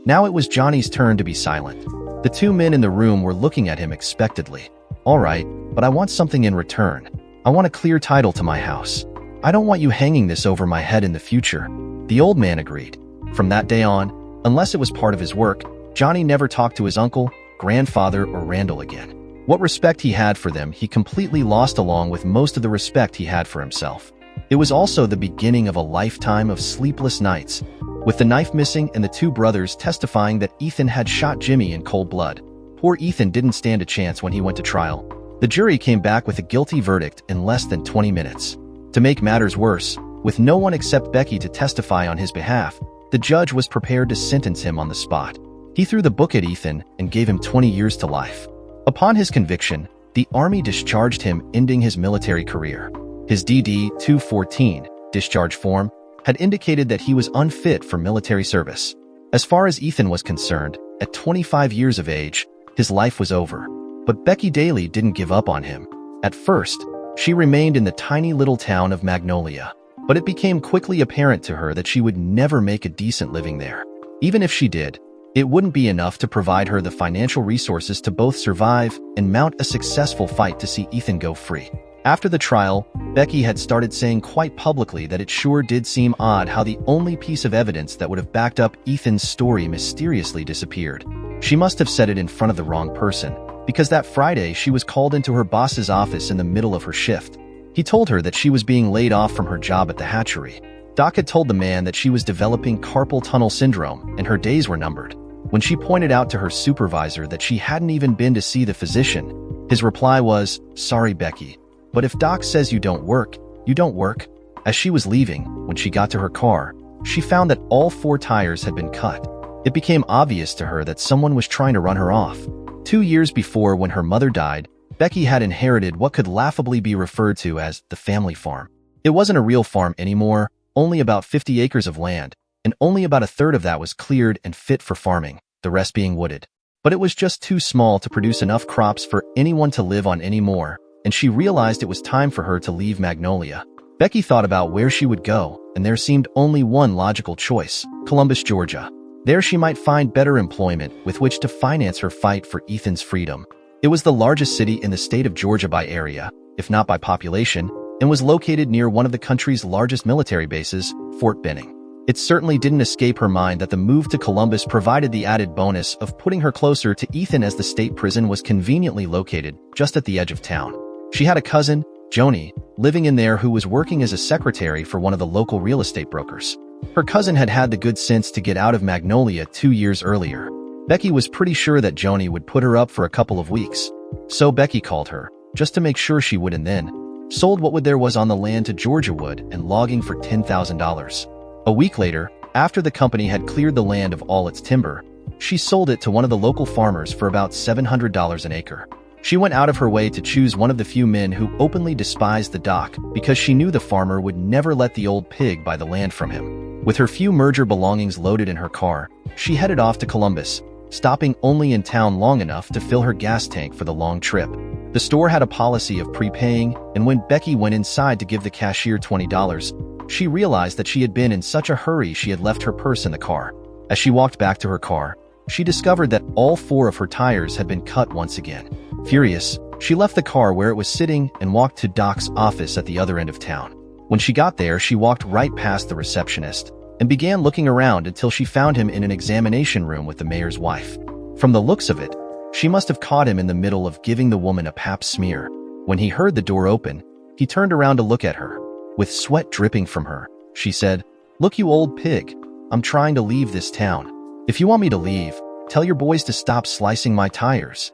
Now it was Johnny's turn to be silent. The two men in the room were looking at him expectantly. "All right, but I want something in return. I want a clear title to my house. I don't want you hanging this over my head in the future." The old man agreed. From that day on, unless it was part of his work, Johnny never talked to his uncle, grandfather, or Randall again. What respect he had for them, he completely lost, along with most of the respect he had for himself. It was also the beginning of a lifetime of sleepless nights, with the knife missing and the two brothers testifying that Ethan had shot Jimmy in cold blood. Poor Ethan didn't stand a chance when he went to trial. The jury came back with a guilty verdict in less than 20 minutes. To make matters worse, with no one except Becky to testify on his behalf, the judge was prepared to sentence him on the spot. He threw the book at Ethan and gave him 20 years to life. Upon his conviction, the Army discharged him, ending his military career. His DD-214 discharge form had indicated that he was unfit for military service. As far as Ethan was concerned, at 25 years of age, his life was over. But Becky Daly didn't give up on him. At first, she remained in the tiny little town of Magnolia, but it became quickly apparent to her that she would never make a decent living there. Even if she did, it wouldn't be enough to provide her the financial resources to both survive and mount a successful fight to see Ethan go free. After the trial, Becky had started saying quite publicly that it sure did seem odd how the only piece of evidence that would have backed up Ethan's story mysteriously disappeared. She must have said it in front of the wrong person, because that Friday she was called into her boss's office in the middle of her shift. He told her that she was being laid off from her job at the hatchery. Doc had told the man that she was developing carpal tunnel syndrome and her days were numbered. When she pointed out to her supervisor that she hadn't even been to see the physician, his reply was, "Sorry, Becky, but if Doc says you don't work, you don't work." As she was leaving, when she got to her car, she found that all 4 tires had been cut. It became obvious to her that someone was trying to run her off. 2 years before, when her mother died, Becky had inherited what could laughably be referred to as the family farm. It wasn't a real farm anymore, only about 50 acres of land, and only about a third of that was cleared and fit for farming, the rest being wooded. But it was just too small to produce enough crops for anyone to live on anymore, and she realized it was time for her to leave Magnolia. Becky thought about where she would go, and there seemed only one logical choice: Columbus, Georgia. There she might find better employment with which to finance her fight for Ethan's freedom. It was the largest city in the state of Georgia by area, if not by population, and was located near one of the country's largest military bases, Fort Benning. It certainly didn't escape her mind that the move to Columbus provided the added bonus of putting her closer to Ethan, as the state prison was conveniently located just at the edge of town. She had a cousin, Joni, living in there, who was working as a secretary for one of the local real estate brokers. Her cousin had had the good sense to get out of Magnolia 2 years earlier. Becky was pretty sure that Joni would put her up for a couple of weeks. So Becky called her, just to make sure she would, and then sold what there was on the land to Georgia Wood and Logging for $10,000. A week later, after the company had cleared the land of all its timber, she sold it to one of the local farmers for about $700 an acre. She went out of her way to choose one of the few men who openly despised the doc because she knew the farmer would never let the old pig buy the land from him. With her few merger belongings loaded in her car, she headed off to Columbus, stopping only in town long enough to fill her gas tank for the long trip. The store had a policy of prepaying, and when Becky went inside to give the cashier $20, she realized that she had been in such a hurry she had left her purse in the car. As she walked back to her car, she discovered that all 4 of her tires had been cut once again. Furious, she left the car where it was sitting and walked to Doc's office at the other end of town. When she got there, she walked right past the receptionist and began looking around until she found him in an examination room with the mayor's wife. From the looks of it, she must have caught him in the middle of giving the woman a pap smear. When he heard the door open, he turned around to look at her. With sweat dripping from her, she said, "Look, you old pig, I'm trying to leave this town. If you want me to leave, tell your boys to stop slicing my tires."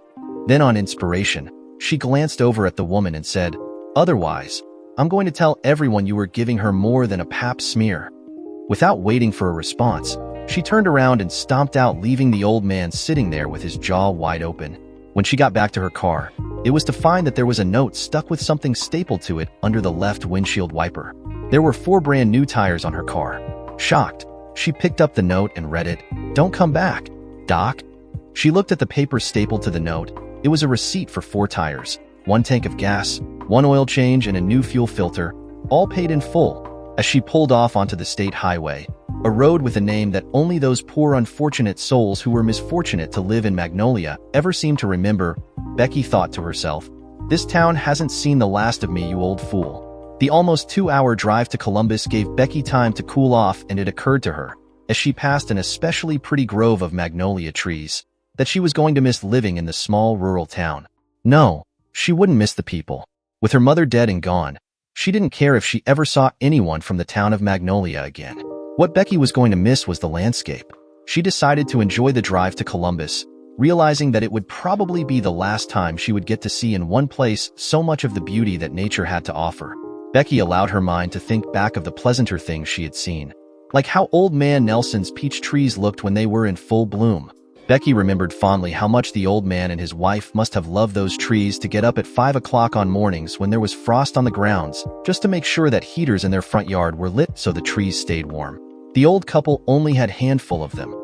Then, on inspiration, she glanced over at the woman and said, "Otherwise, I'm going to tell everyone you were giving her more than a pap smear." Without waiting for a response, she turned around and stomped out, leaving the old man sitting there with his jaw wide open. When she got back to her car, it was to find that there was a note stuck with something stapled to it under the left windshield wiper. There were 4 brand new tires on her car. Shocked, she picked up the note and read it. "Don't come back, Doc." She looked at the paper stapled to the note. It was a receipt for 4 tires, 1 tank of gas, 1 oil change, and a new fuel filter, all paid in full. As she pulled off onto the state highway, a road with a name that only those poor unfortunate souls who were misfortunate to live in Magnolia ever seemed to remember, Becky thought to herself, "This town hasn't seen the last of me, you old fool." The almost 2-hour drive to Columbus gave Becky time to cool off, and it occurred to her, as she passed an especially pretty grove of magnolia trees, that she was going to miss living in the small rural town. No, she wouldn't miss the people. With her mother dead and gone, she didn't care if she ever saw anyone from the town of Magnolia again. What Becky was going to miss was the landscape. She decided to enjoy the drive to Columbus, realizing that it would probably be the last time she would get to see in one place so much of the beauty that nature had to offer. Becky allowed her mind to think back of the pleasanter things she had seen, like how Old Man Nelson's peach trees looked when they were in full bloom. Becky remembered fondly how much the old man and his wife must have loved those trees, to get up at 5 o'clock on mornings when there was frost on the grounds, just to make sure that heaters in their front yard were lit so the trees stayed warm. The old couple only had a handful of them,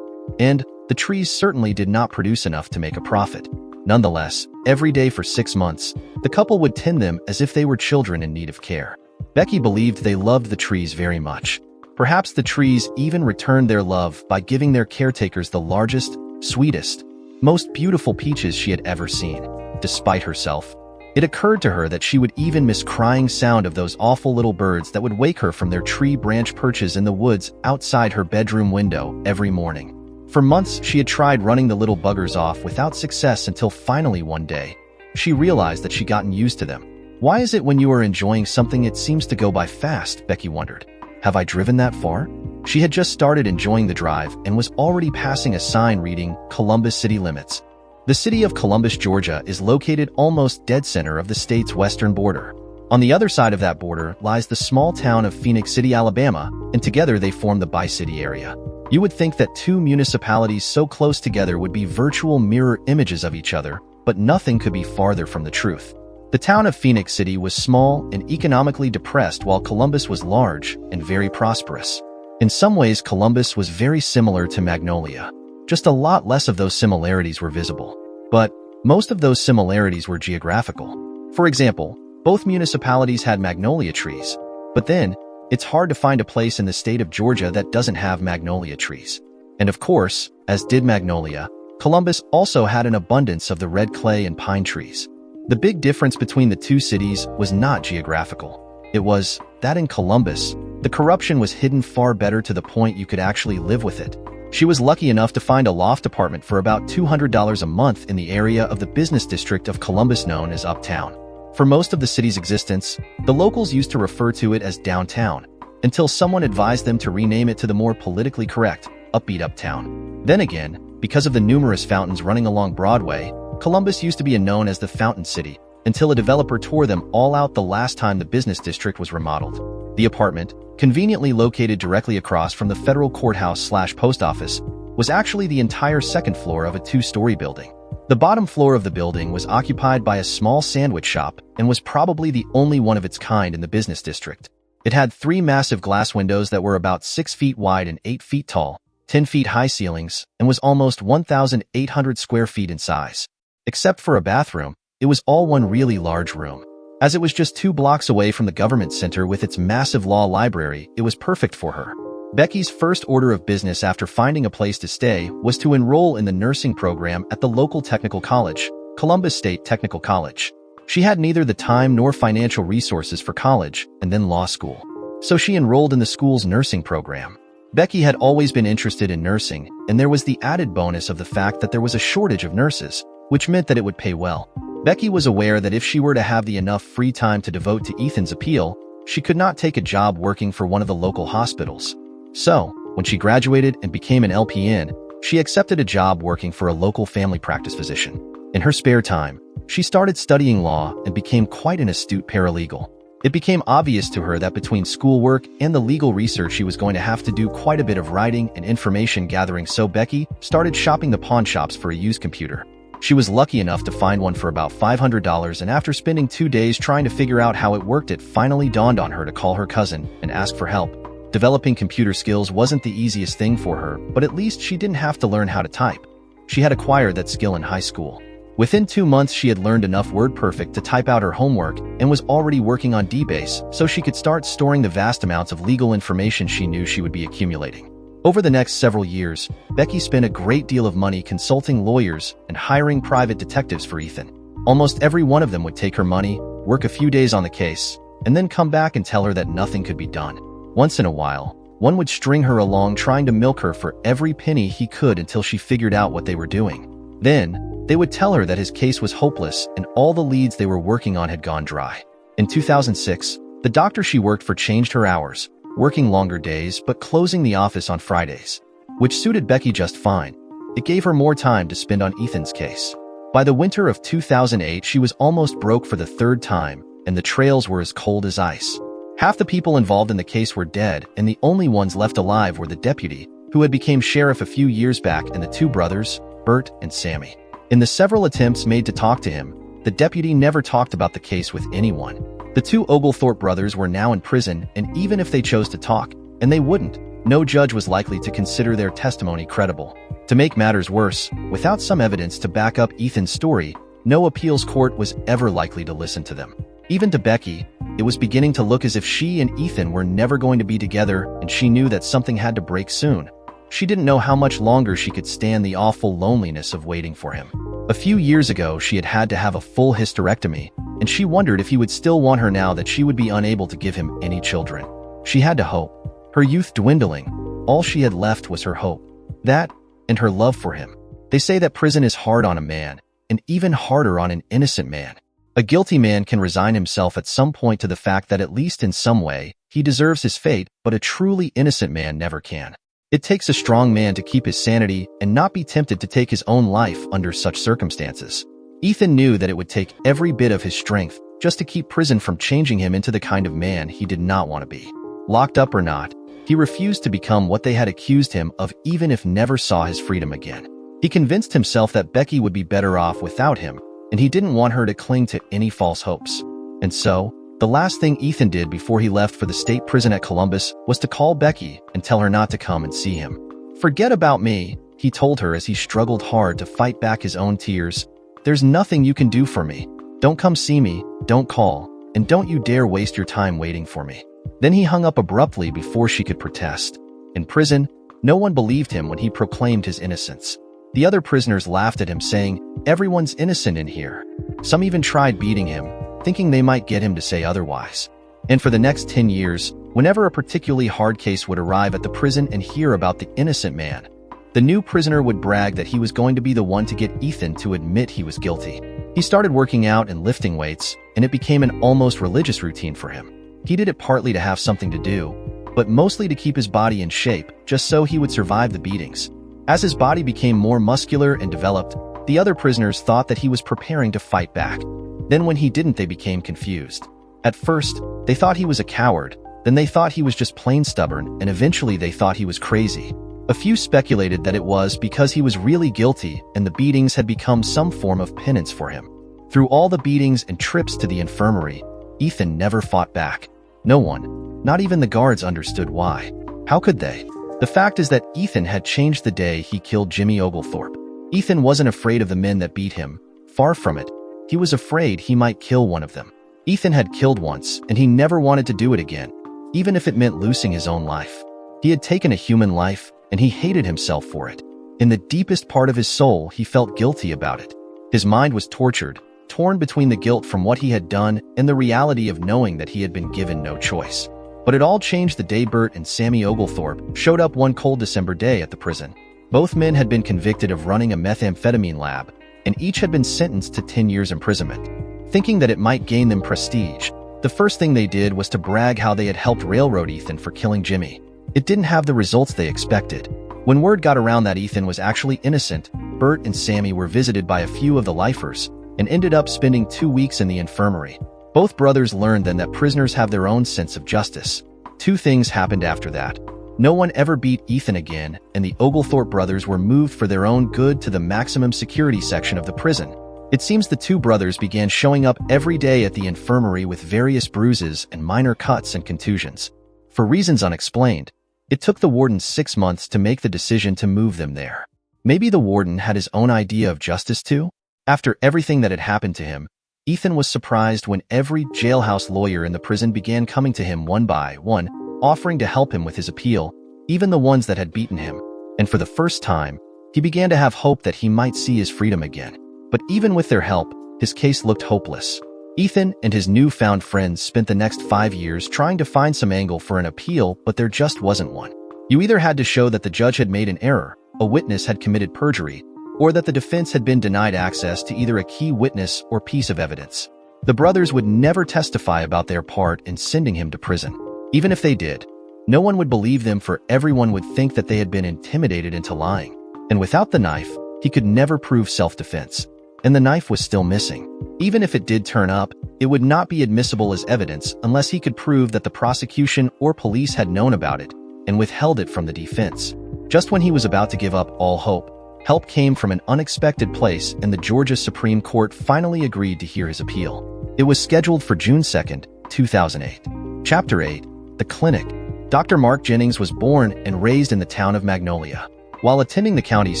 and the trees certainly did not produce enough to make a profit. Nonetheless, every day for 6 months, the couple would tend them as if they were children in need of care. Becky believed they loved the trees very much. Perhaps the trees even returned their love by giving their caretakers the largest, sweetest, most beautiful peaches she had ever seen. Despite herself, it occurred to her that she would even miss crying sound of those awful little birds that would wake her from their tree branch perches in the woods outside her bedroom window every morning. For months, she had tried running the little buggers off without success, until finally one day, she realized that she'd gotten used to them. Why is it when you are enjoying something it seems to go by fast, Becky wondered. Have I driven that far? She had just started enjoying the drive and was already passing a sign reading Columbus city limits. The city of Columbus, Georgia is located almost dead center of the state's western border. On the other side of that border lies the small town of Phoenix City, Alabama, and together they form the Bi-City area. You would think that 2 municipalities so close together would be virtual mirror images of each other, but nothing could be farther from the truth. The town of Phoenix City was small and economically depressed, while Columbus was large and very prosperous. In some ways, Columbus was very similar to Magnolia. Just a lot less of those similarities were visible. But most of those similarities were geographical. For example, both municipalities had magnolia trees, but then, it's hard to find a place in the state of Georgia that doesn't have magnolia trees. And of course, as did Magnolia, Columbus also had an abundance of the red clay and pine trees. The big difference between the 2 cities was not geographical. It was that in Columbus, the corruption was hidden far better, to the point you could actually live with it. She was lucky enough to find a loft apartment for about $200 a month in the area of the business district of Columbus known as Uptown. For most of the city's existence, the locals used to refer to it as downtown, until someone advised them to rename it to the more politically correct, upbeat Uptown. Then again, because of the numerous fountains running along Broadway, Columbus used to be known as the Fountain City, until a developer tore them all out the last time the business district was remodeled. The apartment, conveniently located directly across from the federal courthouse/post office, was actually the entire second floor of a 2-story building. The bottom floor of the building was occupied by a small sandwich shop and was probably the only one of its kind in the business district. It had 3 massive glass windows that were about 6 feet wide and 8 feet tall, 10 feet high ceilings, and was almost 1,800 square feet in size. Except for a bathroom, it was all one really large room. As it was just 2 blocks away from the government center with its massive law library, it was perfect for her. Becky's first order of business after finding a place to stay was to enroll in the nursing program at the local technical college, Columbus State Technical College. She had neither the time nor financial resources for college and then law school, so she enrolled in the school's nursing program. Becky had always been interested in nursing, and there was the added bonus of the fact that there was a shortage of nurses, which meant that it would pay well. Becky was aware that if she were to have the enough free time to devote to Ethan's appeal, she could not take a job working for one of the local hospitals. So, when she graduated and became an LPN, she accepted a job working for a local family practice physician. In her spare time, she started studying law and became quite an astute paralegal. It became obvious to her that between schoolwork and the legal research she was going to have to do quite a bit of writing and information gathering, so Becky started shopping the pawn shops for a used computer. She was lucky enough to find one for about $500, and after spending 2 days trying to figure out how it worked, it finally dawned on her to call her cousin and ask for help. Developing computer skills wasn't the easiest thing for her, but at least she didn't have to learn how to type. She had acquired that skill in high school. Within 2 months, she had learned enough WordPerfect to type out her homework and was already working on DBase so she could start storing the vast amounts of legal information she knew she would be accumulating. Over the next several years, Becky spent a great deal of money consulting lawyers and hiring private detectives for Ethan. Almost every one of them would take her money, work a few days on the case, and then come back and tell her that nothing could be done. Once in a while, one would string her along trying to milk her for every penny he could until she figured out what they were doing. Then, they would tell her that his case was hopeless and all the leads they were working on had gone dry. In 2006, the doctor she worked for changed her hours, working longer days but closing the office on Fridays, which suited Becky just fine. It gave her more time to spend on Ethan's case. By the winter of 2008, she was almost broke for the 3rd time, and the trails were as cold as ice. Half the people involved in the case were dead, and the only ones left alive were the deputy, who had become sheriff a few years back, and the 2 brothers, Bert and Sammy. In the several attempts made to talk to him, the deputy never talked about the case with anyone. The 2 Oglethorpe brothers were now in prison, and even if they chose to talk, and they wouldn't, no judge was likely to consider their testimony credible. To make matters worse, without some evidence to back up Ethan's story, no appeals court was ever likely to listen to them. Even to Becky, it was beginning to look as if she and Ethan were never going to be together, and she knew that something had to break soon. She didn't know how much longer she could stand the awful loneliness of waiting for him. A few years ago, she had had to have a full hysterectomy, and she wondered if he would still want her now that she would be unable to give him any children. She had to hope. Her youth dwindling, all she had left was her hope. That, and her love for him. They say that prison is hard on a man, and even harder on an innocent man. A guilty man can resign himself at some point to the fact that at least in some way, he deserves his fate, but a truly innocent man never can. It takes a strong man to keep his sanity and not be tempted to take his own life under such circumstances. Ethan knew that it would take every bit of his strength just to keep prison from changing him into the kind of man he did not want to be. Locked up or not, he refused to become what they had accused him of, even if never saw his freedom again. He convinced himself that Becky would be better off without him, and he didn't want her to cling to any false hopes. And so, the last thing Ethan did before he left for the state prison at Columbus was to call Becky and tell her not to come and see him. "Forget about me," he told her as he struggled hard to fight back his own tears. "There's nothing you can do for me. Don't come see me, don't call, and don't you dare waste your time waiting for me." Then he hung up abruptly before she could protest. In prison, no one believed him when he proclaimed his innocence. The other prisoners laughed at him, saying, "Everyone's innocent in here." Some even tried beating him, thinking they might get him to say otherwise. And for the next 10 years, whenever a particularly hard case would arrive at the prison and hear about the innocent man, the new prisoner would brag that he was going to be the one to get Ethan to admit he was guilty. He started working out and lifting weights, and it became an almost religious routine for him. He did it partly to have something to do, but mostly to keep his body in shape, just so he would survive the beatings. As his body became more muscular and developed, the other prisoners thought that he was preparing to fight back. Then when he didn't, they became confused. At first, they thought he was a coward, then they thought he was just plain stubborn, and eventually they thought he was crazy. A few speculated that it was because he was really guilty and the beatings had become some form of penance for him. Through all the beatings and trips to the infirmary, Ethan never fought back. No one, not even the guards, understood why. How could they? The fact is that Ethan had changed the day he killed Jimmy Oglethorpe. Ethan wasn't afraid of the men that beat him. Far from it. He was afraid he might kill one of them. Ethan had killed once, and he never wanted to do it again, even if it meant losing his own life. He had taken a human life, and he hated himself for it. In the deepest part of his soul, he felt guilty about it. His mind was tortured, torn between the guilt from what he had done and the reality of knowing that he had been given no choice. But it all changed the day Bert and Sammy Oglethorpe showed up one cold December day at the prison. Both men had been convicted of running a methamphetamine lab, and each had been sentenced to 10 years imprisonment. Thinking that it might gain them prestige, the first thing they did was to brag how they had helped railroad Ethan for killing Jimmy. It didn't have the results they expected. When word got around that Ethan was actually innocent, Bert and Sammy were visited by a few of the lifers and ended up spending 2 weeks in the infirmary. Both brothers learned then that prisoners have their own sense of justice. Two things happened after that. No one ever beat Ethan again, and the Oglethorpe brothers were moved for their own good to the maximum security section of the prison. It seems the two brothers began showing up every day at the infirmary with various bruises and minor cuts and contusions. For reasons unexplained, it took the warden 6 months to make the decision to move them there. Maybe the warden had his own idea of justice too? After everything that had happened to him, Ethan was surprised when every jailhouse lawyer in the prison began coming to him one by one, offering to help him with his appeal, even the ones that had beaten him. And for the first time, he began to have hope that he might see his freedom again. But even with their help, his case looked hopeless. Ethan and his newfound friends spent the next 5 years trying to find some angle for an appeal, but there just wasn't one. You either had to show that the judge had made an error, a witness had committed perjury, or that the defense had been denied access to either a key witness or piece of evidence. The brothers would never testify about their part in sending him to prison. Even if they did, no one would believe them, for everyone would think that they had been intimidated into lying. And without the knife, he could never prove self-defense. And the knife was still missing. Even if it did turn up, it would not be admissible as evidence unless he could prove that the prosecution or police had known about it and withheld it from the defense. Just when he was about to give up all hope, help came from an unexpected place, and the Georgia Supreme Court finally agreed to hear his appeal. It was scheduled for June 2nd, 2008. Chapter 8. The Clinic. Dr. Mark Jennings was born and raised in the town of Magnolia. While attending the county's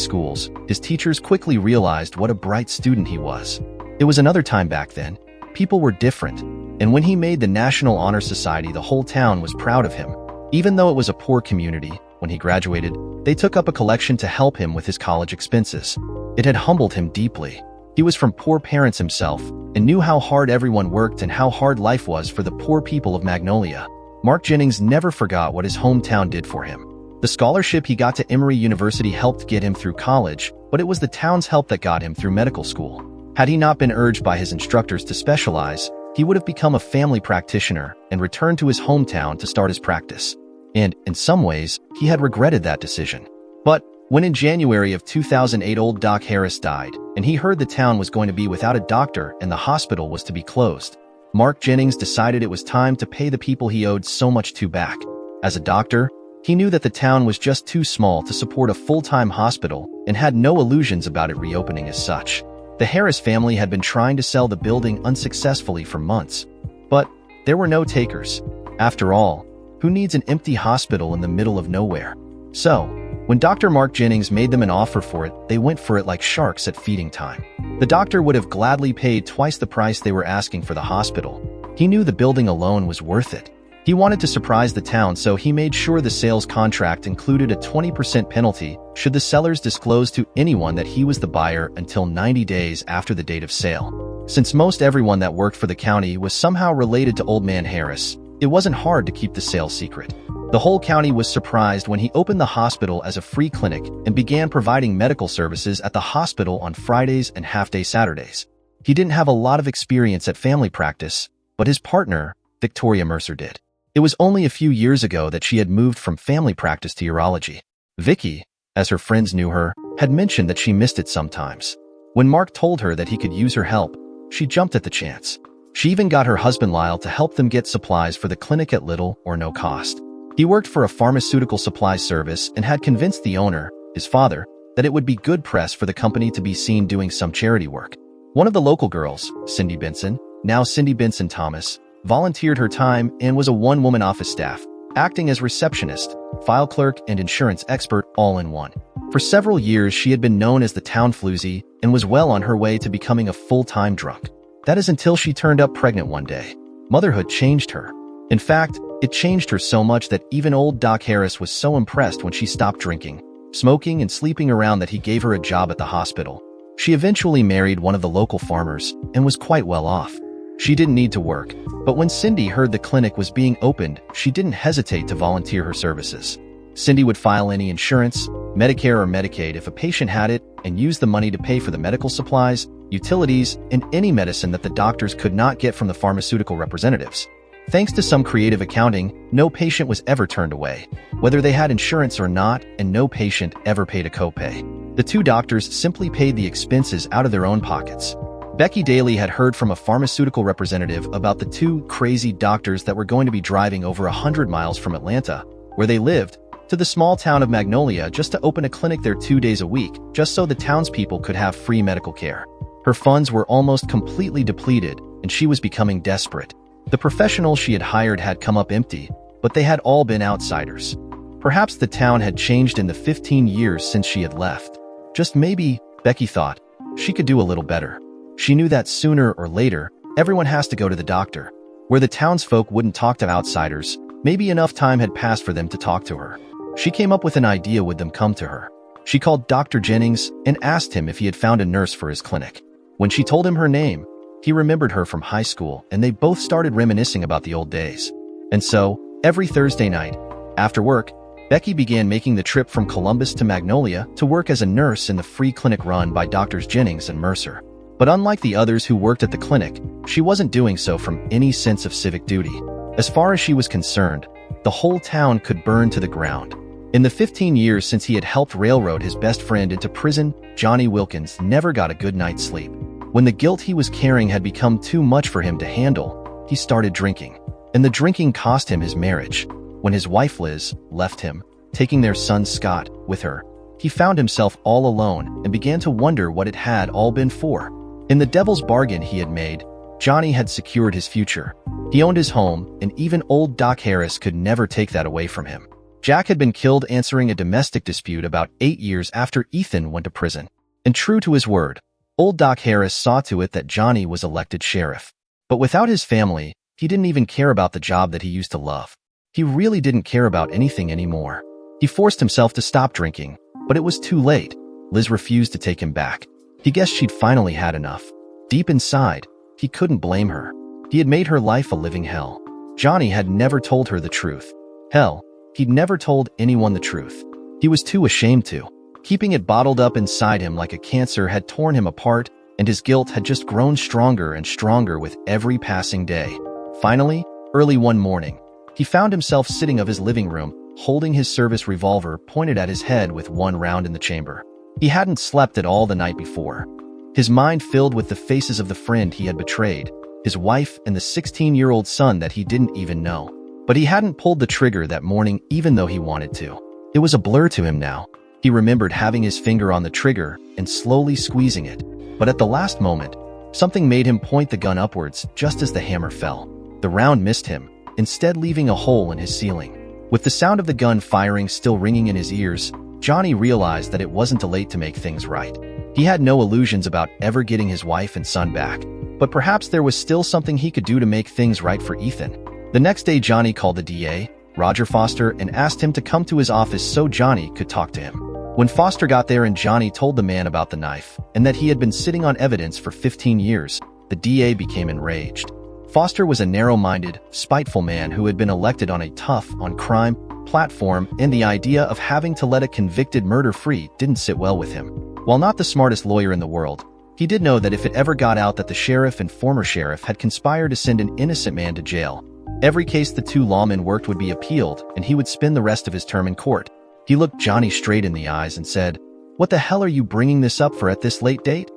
schools, his teachers quickly realized what a bright student he was. It was another time back then. People were different, and when he made the National Honor Society, the whole town was proud of him. Even though it was a poor community, when he graduated, they took up a collection to help him with his college expenses. It had humbled him deeply. He was from poor parents himself and knew how hard everyone worked and how hard life was for the poor people of Magnolia. Mark Jennings never forgot what his hometown did for him. The scholarship he got to Emory University helped get him through college, but it was the town's help that got him through medical school. Had he not been urged by his instructors to specialize, he would have become a family practitioner and returned to his hometown to start his practice. And, in some ways, he had regretted that decision. But, when in January of 2008 old Doc Harris died, and he heard the town was going to be without a doctor and the hospital was to be closed, Mark Jennings decided it was time to pay the people he owed so much to back. As a doctor, he knew that the town was just too small to support a full-time hospital and had no illusions about it reopening as such. The Harris family had been trying to sell the building unsuccessfully for months, but there were no takers. After all, who needs an empty hospital in the middle of nowhere? So, when Dr. Mark Jennings made them an offer for it, they went for it like sharks at feeding time. The doctor would have gladly paid twice the price they were asking for the hospital. He knew the building alone was worth it. He wanted to surprise the town, so he made sure the sales contract included a 20% penalty should the sellers disclose to anyone that he was the buyer until 90 days after the date of sale. Since most everyone that worked for the county was somehow related to Old Man Harris, it wasn't hard to keep the sale secret. The whole county was surprised when he opened the hospital as a free clinic and began providing medical services at the hospital on Fridays and half-day Saturdays. He didn't have a lot of experience at family practice, but his partner, Victoria Mercer, did. It was only a few years ago that she had moved from family practice to urology. Vicky, as her friends knew her, had mentioned that she missed it sometimes. When Mark told her that he could use her help, she jumped at the chance. She even got her husband Lyle to help them get supplies for the clinic at little or no cost. He worked for a pharmaceutical supply service and had convinced the owner, his father, that it would be good press for the company to be seen doing some charity work. One of the local girls, Cindy Benson, now Cindy Benson Thomas, volunteered her time and was a one-woman office staff, acting as receptionist, file clerk, and insurance expert all in one. For several years, she had been known as the town floozy and was well on her way to becoming a full-time drunk. That is until she turned up pregnant one day. Motherhood changed her. In fact, it changed her so much that even old Doc Harris was so impressed when she stopped drinking, smoking, and sleeping around that he gave her a job at the hospital. She eventually married one of the local farmers and was quite well off. She didn't need to work, but when Cindy heard the clinic was being opened, she didn't hesitate to volunteer her services. Cindy would file any insurance, Medicare or Medicaid if a patient had it, and use the money to pay for the medical supplies, utilities, and any medicine that the doctors could not get from the pharmaceutical representatives. Thanks to some creative accounting, no patient was ever turned away, whether they had insurance or not, and no patient ever paid a copay. The two doctors simply paid the expenses out of their own pockets. Becky Daly had heard from a pharmaceutical representative about the two crazy doctors that were going to be driving over 100 miles from Atlanta, where they lived, to the small town of Magnolia just to open a clinic there 2 days a week, just so the townspeople could have free medical care. Her funds were almost completely depleted, and she was becoming desperate. The professionals she had hired had come up empty, but they had all been outsiders. Perhaps the town had changed in the 15 years since she had left. Just maybe, Becky thought, she could do a little better. She knew that sooner or later, everyone has to go to the doctor. Where the townsfolk wouldn't talk to outsiders, maybe enough time had passed for them to talk to her. She came up with an idea would them come to her. She called Dr. Jennings and asked him if he had found a nurse for his clinic. When she told him her name, he remembered her from high school, and they both started reminiscing about the old days. And so, every Thursday night, after work, Becky began making the trip from Columbus to Magnolia to work as a nurse in the free clinic run by Drs. Jennings and Mercer. But unlike the others who worked at the clinic, she wasn't doing so from any sense of civic duty. As far as she was concerned, the whole town could burn to the ground. In the 15 years since he had helped railroad his best friend into prison, Johnny Wilkins never got a good night's sleep. When the guilt he was carrying had become too much for him to handle, he started drinking. And the drinking cost him his marriage. When his wife Liz left him, taking their son Scott with her, he found himself all alone and began to wonder what it had all been for. In the devil's bargain he had made, Johnny had secured his future. He owned his home, and even old Doc Harris could never take that away from him. Jack had been killed answering a domestic dispute about 8 years after Ethan went to prison. And true to his word, old Doc Harris saw to it that Johnny was elected sheriff. But without his family, he didn't even care about the job that he used to love. He really didn't care about anything anymore. He forced himself to stop drinking, but it was too late. Liz refused to take him back. He guessed she'd finally had enough. Deep inside, he couldn't blame her. He had made her life a living hell. Johnny had never told her the truth. Hell, he'd never told anyone the truth. He was too ashamed to. Keeping it bottled up inside him like a cancer had torn him apart, and his guilt had just grown stronger and stronger with every passing day. Finally, early one morning, he found himself sitting of his living room, holding his service revolver pointed at his head with one round in the chamber. He hadn't slept at all the night before. His mind filled with the faces of the friend he had betrayed, his wife and the 16-year-old son that he didn't even know. But he hadn't pulled the trigger that morning even though he wanted to. It was a blur to him now. He remembered having his finger on the trigger and slowly squeezing it. But at the last moment, something made him point the gun upwards just as the hammer fell. The round missed him, instead leaving a hole in his ceiling. With the sound of the gun firing still ringing in his ears, Johnny realized that it wasn't too late to make things right. He had no illusions about ever getting his wife and son back, but perhaps there was still something he could do to make things right for Ethan. The next day, Johnny called the DA, Roger Foster, and asked him to come to his office so Johnny could talk to him. When Foster got there and Johnny told the man about the knife and that he had been sitting on evidence for 15 years, the DA became enraged. Foster was a narrow-minded, spiteful man who had been elected on a tough-on-crime platform, and the idea of having to let a convicted murder free didn't sit well with him. While not the smartest lawyer in the world, he did know that if it ever got out that the sheriff and former sheriff had conspired to send an innocent man to jail, every case the two lawmen worked would be appealed, and he would spend the rest of his term in court. He looked Johnny straight in the eyes and said, "What the hell are you bringing this up for at this late date?"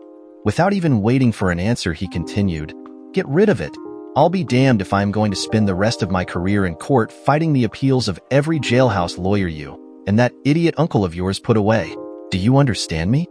Without even waiting for an answer, he continued, "Get rid of it. I'll be damned if I'm going to spend the rest of my career in court fighting the appeals of every jailhouse lawyer you and that idiot uncle of yours put away. Do you understand me?"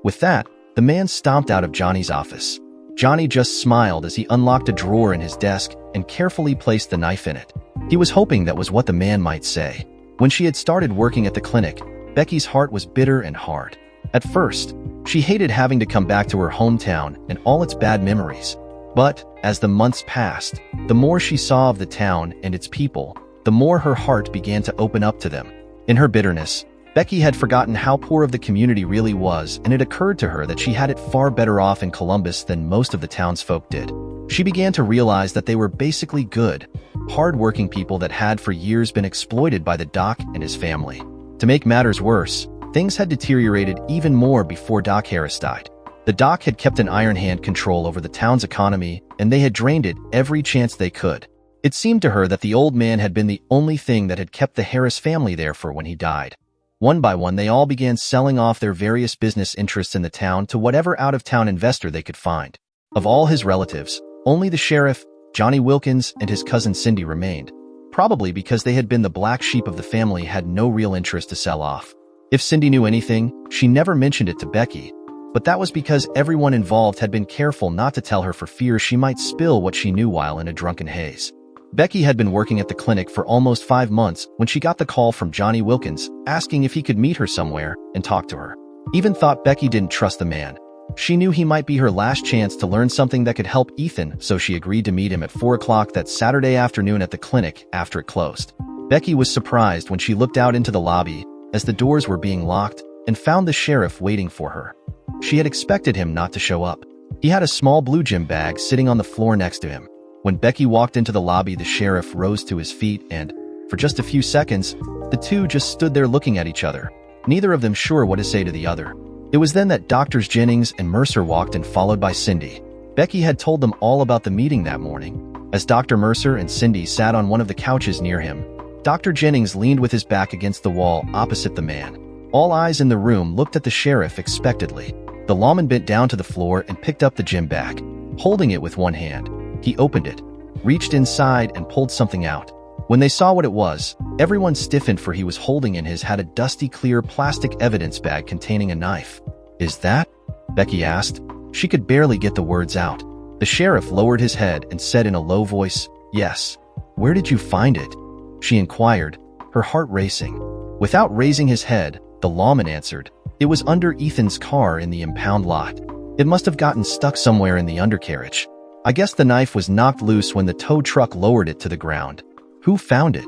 With that, the man stomped out of Johnny's office. Johnny just smiled as he unlocked a drawer in his desk and carefully placed the knife in it. He was hoping that was what the man might say. When she had started working at the clinic, Becky's heart was bitter and hard. At first, she hated having to come back to her hometown and all its bad memories. But, as the months passed, the more she saw of the town and its people, the more her heart began to open up to them. In her bitterness, Becky had forgotten how poor of the community really was, and it occurred to her that she had it far better off in Columbus than most of the townsfolk did. She began to realize that they were basically good, hard-working people that had for years been exploited by the Doc and his family. To make matters worse, things had deteriorated even more before Doc Harris died. The Doc had kept an iron-hand control over the town's economy, and they had drained it every chance they could. It seemed to her that the old man had been the only thing that had kept the Harris family there for when he died. One by one, they all began selling off their various business interests in the town to whatever out-of-town investor they could find. Of all his relatives, only the sheriff, Johnny Wilkins, and his cousin Cindy remained, probably because they had been the black sheep of the family had no real interest to sell off. If Cindy knew anything, she never mentioned it to Becky, but that was because everyone involved had been careful not to tell her for fear she might spill what she knew while in a drunken haze. Becky had been working at the clinic for almost 5 months when she got the call from Johnny Wilkins asking if he could meet her somewhere and talk to her. Even thought Becky didn't trust the man. She knew he might be her last chance to learn something that could help Ethan, so she agreed to meet him at 4 o'clock that Saturday afternoon at the clinic after it closed. Becky was surprised when she looked out into the lobby as the doors were being locked and found the sheriff waiting for her. She had expected him not to show up. He had a small blue gym bag sitting on the floor next to him. When Becky walked into the lobby, the sheriff rose to his feet and, for just a few seconds, the two just stood there looking at each other, neither of them sure what to say to the other. It was then that Doctors Jennings and Mercer walked in, followed by Cindy. Becky had told them all about the meeting that morning. As Dr. Mercer and Cindy sat on one of the couches near him, Dr. Jennings leaned with his back against the wall opposite the man. All eyes in the room looked at the sheriff expectantly. The lawman bent down to the floor and picked up the gym bag. Holding it with one hand, he opened it, reached inside, and pulled something out. When they saw what it was, everyone stiffened, for he was holding in his hand a dusty, clear plastic evidence bag containing a knife. "Is that?" Becky asked. She could barely get the words out. The sheriff lowered his head and said in a low voice, "Yes." "Where did you find it?" she inquired, her heart racing. Without raising his head, the lawman answered, "It was under Ethan's car in the impound lot. It must have gotten stuck somewhere in the undercarriage. I guess the knife was knocked loose when the tow truck lowered it to the ground." "Who found it?"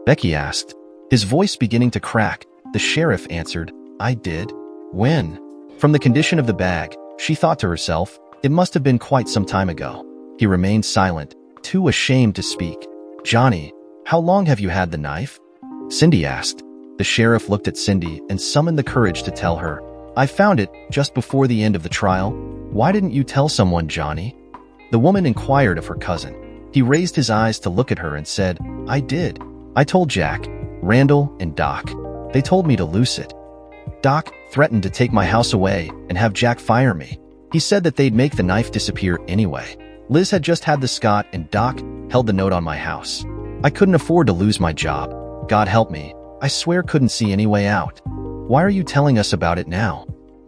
Becky asked, his voice beginning to crack. The sheriff answered, "I did." "When?" From the condition of the bag, she thought to herself, it must have been quite some time ago. He remained silent, too ashamed to speak. "Johnny, how long have you had the knife?" Cindy asked. The sheriff looked at Cindy and summoned the courage to tell her, "I found it just before the end of the trial. Why didn't you tell someone, Johnny?" The woman inquired of her cousin. He raised his eyes to look at her and said, "I did. I told Jack, Randall, and Doc. They told me to loose it. Doc threatened to take my house away and have Jack fire me. He said that they'd make the knife disappear anyway. Liz had just had the Scott, and Doc held the note on my house. I couldn't afford to lose my job. God help me. I swear couldn't see any way out." "Why are you telling us about it now?"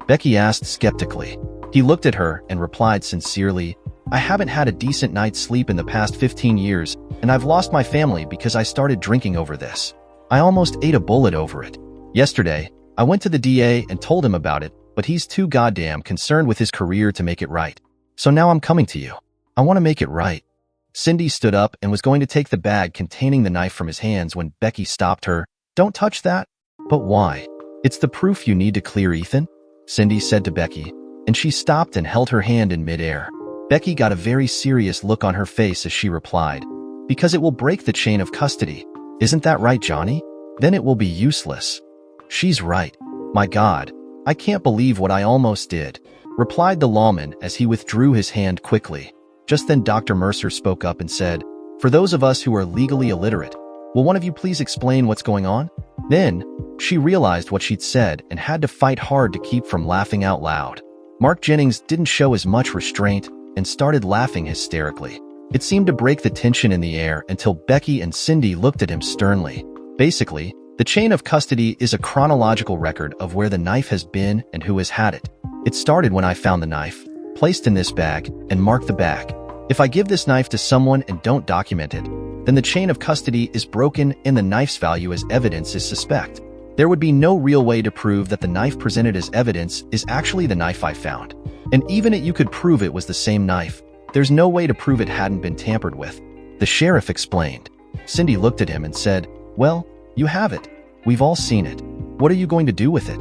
Becky asked skeptically. He looked at her and replied sincerely, "I haven't had a decent night's sleep in the past 15 years, and I've lost my family because I started drinking over this. I almost ate a bullet over it. Yesterday, I went to the DA and told him about it, but he's too goddamn concerned with his career to make it right. So now I'm coming to you. I want to make it right." Cindy stood up and was going to take the bag containing the knife from his hands when Becky stopped her. "Don't touch that." "But why?" "It's the proof you need to clear Ethan," Cindy said to Becky, and she stopped and held her hand in midair. Becky got a very serious look on her face as she replied, "Because it will break the chain of custody. Isn't that right, Johnny? Then it will be useless." "She's right. My God, I can't believe what I almost did," replied the lawman as he withdrew his hand quickly. Just then Dr. Mercer spoke up and said, "For those of us who are legally illiterate, will one of you please explain what's going on?" Then, she realized what she'd said and had to fight hard to keep from laughing out loud. Mark Jennings didn't show as much restraint and started laughing hysterically. It seemed to break the tension in the air until Becky and Cindy looked at him sternly. Basically, the chain of custody is a chronological record of where the knife has been and who has had it. It started when I found the knife, placed in this bag, and marked the bag. If I give this knife to someone and don't document it, then the chain of custody is broken and the knife's value as evidence is suspect. There would be no real way to prove that the knife presented as evidence is actually the knife I found. And even if you could prove it was the same knife, there's no way to prove it hadn't been tampered with," the sheriff explained. Cindy looked at him and said, "Well, you have it. We've all seen it. What are you going to do with it?"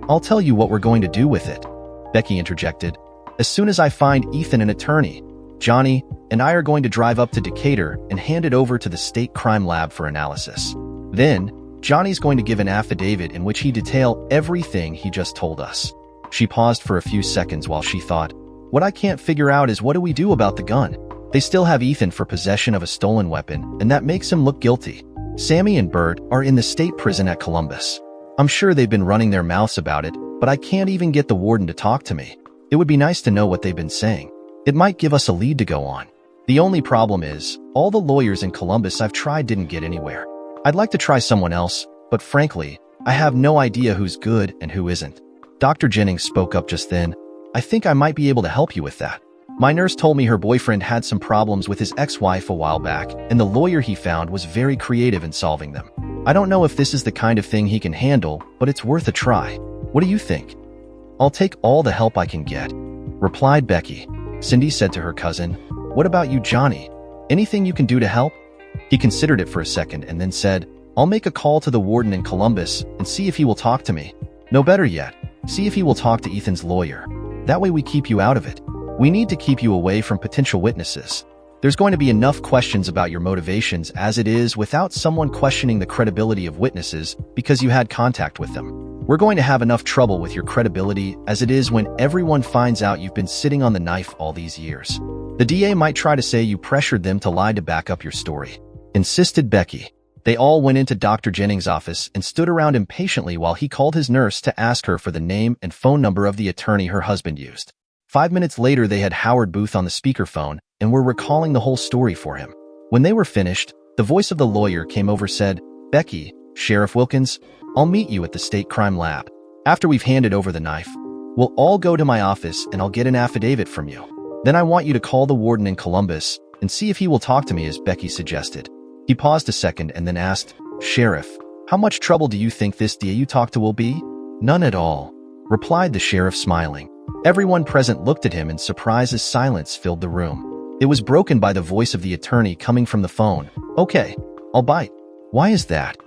"I'll tell you what we're going to do with it," Becky interjected. "As soon as I find Ethan an attorney, Johnny and I are going to drive up to Decatur and hand it over to the state crime lab for analysis. Then, Johnny's going to give an affidavit in which he detail everything he just told us." She paused for a few seconds while she thought, "What I can't figure out is what do we do about the gun? They still have Ethan for possession of a stolen weapon, and that makes him look guilty. Sammy and Bert are in the state prison at Columbus. I'm sure they've been running their mouths about it, but I can't even get the warden to talk to me. It would be nice to know what they've been saying." It might give us a lead to go on. The only problem is, all the lawyers in Columbus I've tried didn't get anywhere. I'd like to try someone else, but frankly, I have no idea who's good and who isn't. Dr. Jennings spoke up just then. I think I might be able to help you with that. My nurse told me her boyfriend had some problems with his ex-wife a while back, and the lawyer he found was very creative in solving them. I don't know if this is the kind of thing he can handle, but it's worth a try. What do you think? I'll take all the help I can get, replied Becky. Cindy said to her cousin, What about you, Johnny? Anything you can do to help? He considered it for a second and then said, I'll make a call to the warden in Columbus and see if he will talk to me. No, better yet, see if he will talk to Ethan's lawyer. That way we keep you out of it. We need to keep you away from potential witnesses. There's going to be enough questions about your motivations as it is without someone questioning the credibility of witnesses because you had contact with them. We're going to have enough trouble with your credibility as it is when everyone finds out you've been sitting on the knife all these years. The DA might try to say you pressured them to lie to back up your story, insisted Becky. They all went into Dr. Jennings' office and stood around impatiently while he called his nurse to ask her for the name and phone number of the attorney her husband used. 5 minutes later, they had Howard Booth on the speakerphone and were recalling the whole story for him. When they were finished, the voice of the lawyer came over said, Becky, Sheriff Wilkins, I'll meet you at the state crime lab. After we've handed over the knife, we'll all go to my office and I'll get an affidavit from you. Then I want you to call the warden in Columbus and see if he will talk to me as Becky suggested. He paused a second and then asked, Sheriff, how much trouble do you think this DA you talk to will be? None at all, replied the sheriff smiling. Everyone present looked at him in surprise as silence filled the room. It was broken by the voice of the attorney coming from the phone. Okay, I'll bite. Why is that?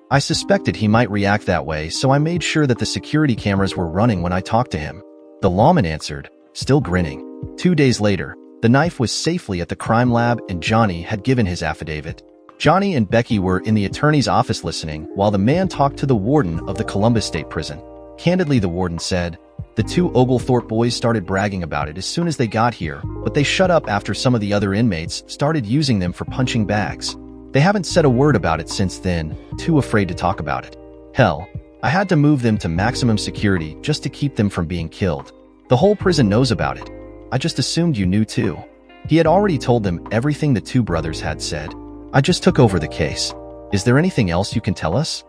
I suspected he might react that way, so I made sure that the security cameras were running when I talked to him. The lawman answered, still grinning. 2 days later, the knife was safely at the crime lab and Johnny had given his affidavit. Johnny and Becky were in the attorney's office listening while the man talked to the warden of the Columbus State Prison. Candidly, the warden said, the two Oglethorpe boys started bragging about it as soon as they got here, but they shut up after some of the other inmates started using them for punching bags. They haven't said a word about it since then, too afraid to talk about it. Hell, I had to move them to maximum security just to keep them from being killed. The whole prison knows about it. I just assumed you knew too. He had already told them everything the two brothers had said. I just took over the case. Is there anything else you can tell us?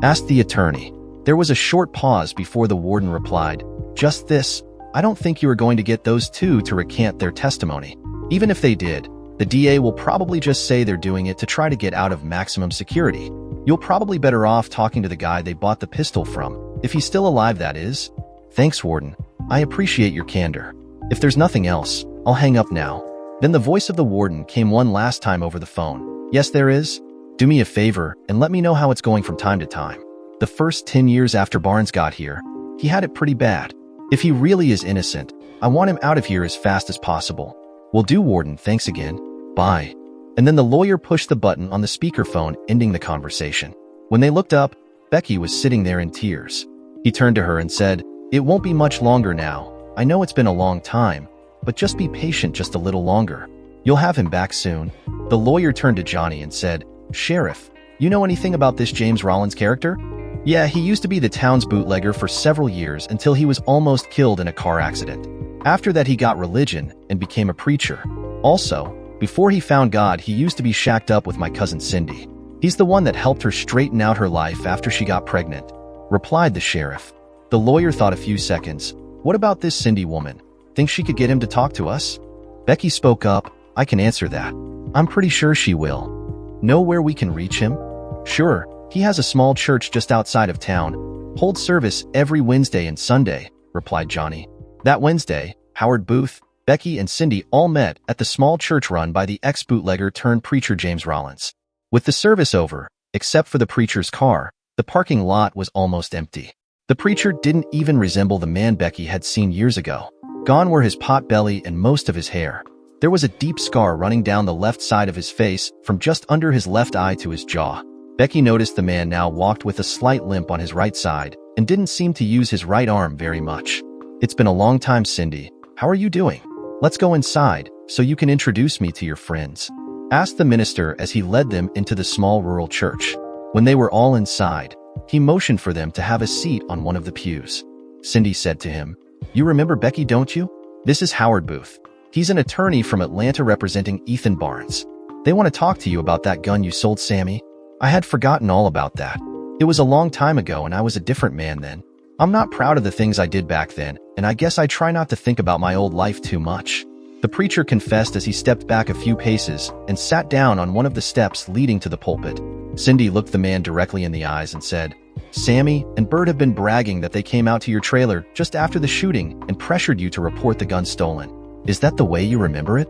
Asked the attorney. There was a short pause before the warden replied, Just this, I don't think you are going to get those two to recant their testimony. Even if they did, the DA will probably just say they're doing it to try to get out of maximum security. You'll probably better off talking to the guy they bought the pistol from, if he's still alive, that is. Thanks, Warden. I appreciate your candor. If there's nothing else, I'll hang up now. Then the voice of the warden came one last time over the phone. Yes, there is. Do me a favor and let me know how it's going from time to time. The first 10 years after Barnes got here, he had it pretty bad. If he really is innocent, I want him out of here as fast as possible. Will do, Warden. Thanks again. Bye. And then the lawyer pushed the button on the speakerphone, ending the conversation. When they looked up, Becky was sitting there in tears. He turned to her and said, It won't be much longer now. I know it's been a long time, but just be patient just a little longer. You'll have him back soon. The lawyer turned to Johnny and said, Sheriff, you know anything about this James Rollins character? Yeah, he used to be the town's bootlegger for several years until he was almost killed in a car accident. After that, he got religion and became a preacher. Also, before he found God, he used to be shacked up with my cousin Cindy. He's the one that helped her straighten out her life after she got pregnant, replied the sheriff. The lawyer thought a few seconds. What about this Cindy woman? Think she could get him to talk to us? Becky spoke up. I can answer that. I'm pretty sure she will. Know where we can reach him? Sure. He has a small church just outside of town. Holds service every Wednesday and Sunday, replied Johnny. That Wednesday, Howard Booth, Becky, and Cindy all met at the small church run by the ex-bootlegger turned preacher James Rollins. With the service over, except for the preacher's car, the parking lot was almost empty. The preacher didn't even resemble the man Becky had seen years ago. Gone were his pot belly and most of his hair. There was a deep scar running down the left side of his face from just under his left eye to his jaw. Becky noticed the man now walked with a slight limp on his right side and didn't seem to use his right arm very much. It's been a long time, Cindy. How are you doing? Let's go inside so you can introduce me to your friends, asked the minister as he led them into the small rural church. When they were all inside, he motioned for them to have a seat on one of the pews. Cindy said to him, You remember Becky, don't you? This is Howard Booth. He's an attorney from Atlanta representing Ethan Barnes. They want to talk to you about that gun you sold Sammy. I had forgotten all about that. It was a long time ago and I was a different man then. I'm not proud of the things I did back then, and I guess I try not to think about my old life too much. The preacher confessed as he stepped back a few paces and sat down on one of the steps leading to the pulpit. Cindy looked the man directly in the eyes and said, "Sammy and Bert have been bragging that they came out to your trailer just after the shooting and pressured you to report the gun stolen. Is that the way you remember it?"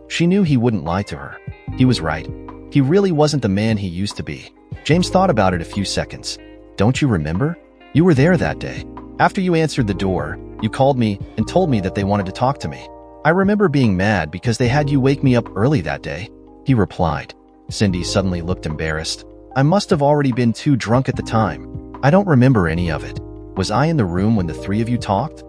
She knew he wouldn't lie to her. He was right. He really wasn't the man he used to be. James thought about it a few seconds. "Don't you remember? You were there that day. After you answered the door, you called me and told me that they wanted to talk to me. I remember being mad because they had you wake me up early that day," he replied. Cindy suddenly looked embarrassed. "I must have already been too drunk at the time. I don't remember any of it. Was I in the room when the three of you talked?"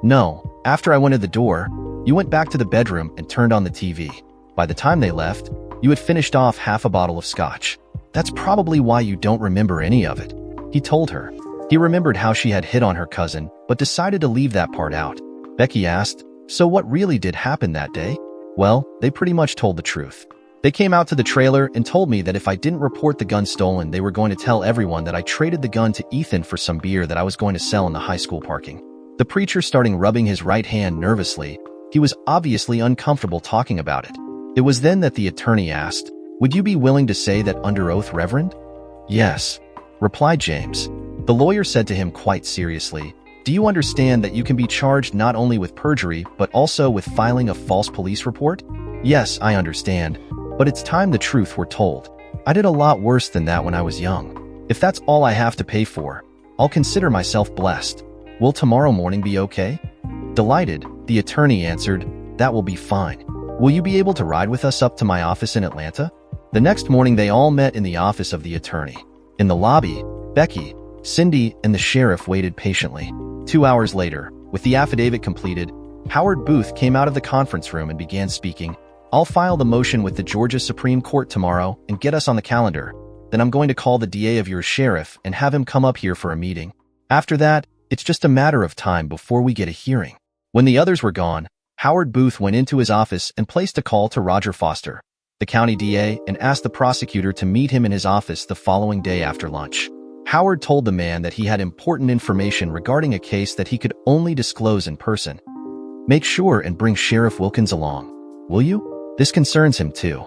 "No. After I went to the door, you went back to the bedroom and turned on the TV. By the time they left, you had finished off half a bottle of scotch. That's probably why you don't remember any of it," he told her. He remembered how she had hit on her cousin, but decided to leave that part out. Becky asked, "So what really did happen that day?" "Well, they pretty much told the truth. They came out to the trailer and told me that if I didn't report the gun stolen, they were going to tell everyone that I traded the gun to Ethan for some beer that I was going to sell in the high school parking." The preacher started rubbing his right hand nervously. He was obviously uncomfortable talking about it. It was then that the attorney asked, "Would you be willing to say that under oath, Reverend?" "Yes," replied James. The lawyer said to him quite seriously, "Do you understand that you can be charged not only with perjury, but also with filing a false police report?" "Yes, I understand. But it's time the truth were told. I did a lot worse than that when I was young. If that's all I have to pay for, I'll consider myself blessed. Will tomorrow morning be okay?" Delighted, the attorney answered, "That will be fine. Will you be able to ride with us up to my office in Atlanta?" The next morning they all met in the office of the attorney. In the lobby, Becky, Cindy, and the sheriff waited patiently. 2 hours later, with the affidavit completed, Howard Booth came out of the conference room and began speaking. "I'll file the motion with the Georgia Supreme Court tomorrow and get us on the calendar. Then I'm going to call the DA of your sheriff and have him come up here for a meeting. After that, it's just a matter of time before we get a hearing." When the others were gone, Howard Booth went into his office and placed a call to Roger Foster, the county DA, and asked the prosecutor to meet him in his office the following day after lunch. Howard told the man that he had important information regarding a case that he could only disclose in person. "Make sure and bring Sheriff Wilkins along, will you? This concerns him too,"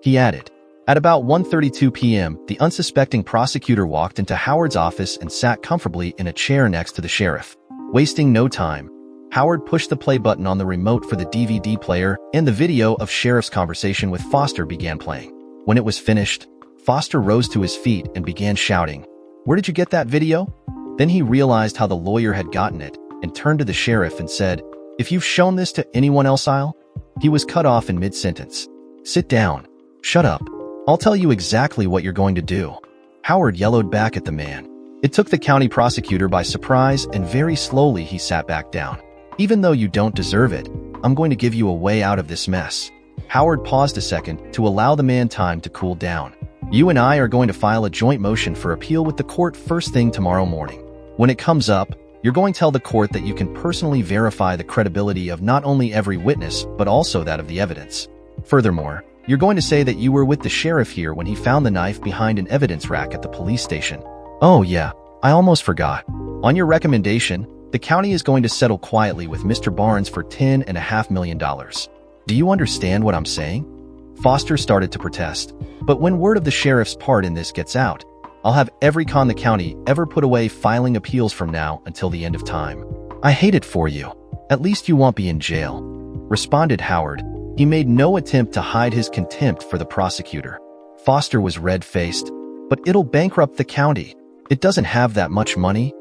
he added. At about 1:32 p.m., the unsuspecting prosecutor walked into Howard's office and sat comfortably in a chair next to the sheriff. Wasting no time, Howard pushed the play button on the remote for the DVD player, and the video of Sheriff's conversation with Foster began playing. When it was finished, Foster rose to his feet and began shouting, "Where did you get that video?" Then he realized how the lawyer had gotten it and turned to the sheriff and said, "If you've shown this to anyone else, I'll..." He was cut off in mid-sentence. "Sit down. Shut up. I'll tell you exactly what you're going to do." Howard yellowed back at the man. It took the county prosecutor by surprise, and very slowly he sat back down. "Even though you don't deserve it, I'm going to give you a way out of this mess." Howard paused a second to allow the man time to cool down. "You and I are going to file a joint motion for appeal with the court first thing tomorrow morning. When it comes up, you're going to tell the court that you can personally verify the credibility of not only every witness, but also that of the evidence. Furthermore, you're going to say that you were with the sheriff here when he found the knife behind an evidence rack at the police station." "Oh yeah, I almost forgot. On your recommendation, the county is going to settle quietly with Mr. Barnes for $10.5 million. Do you understand what I'm saying?" Foster started to protest. "But when word of the sheriff's part in this gets out, I'll have every con the county ever put away filing appeals from now until the end of time. I hate it for you. At least you won't be in jail," responded Howard. He made no attempt to hide his contempt for the prosecutor. Foster was red-faced. "But it'll bankrupt the county. It doesn't have that much money."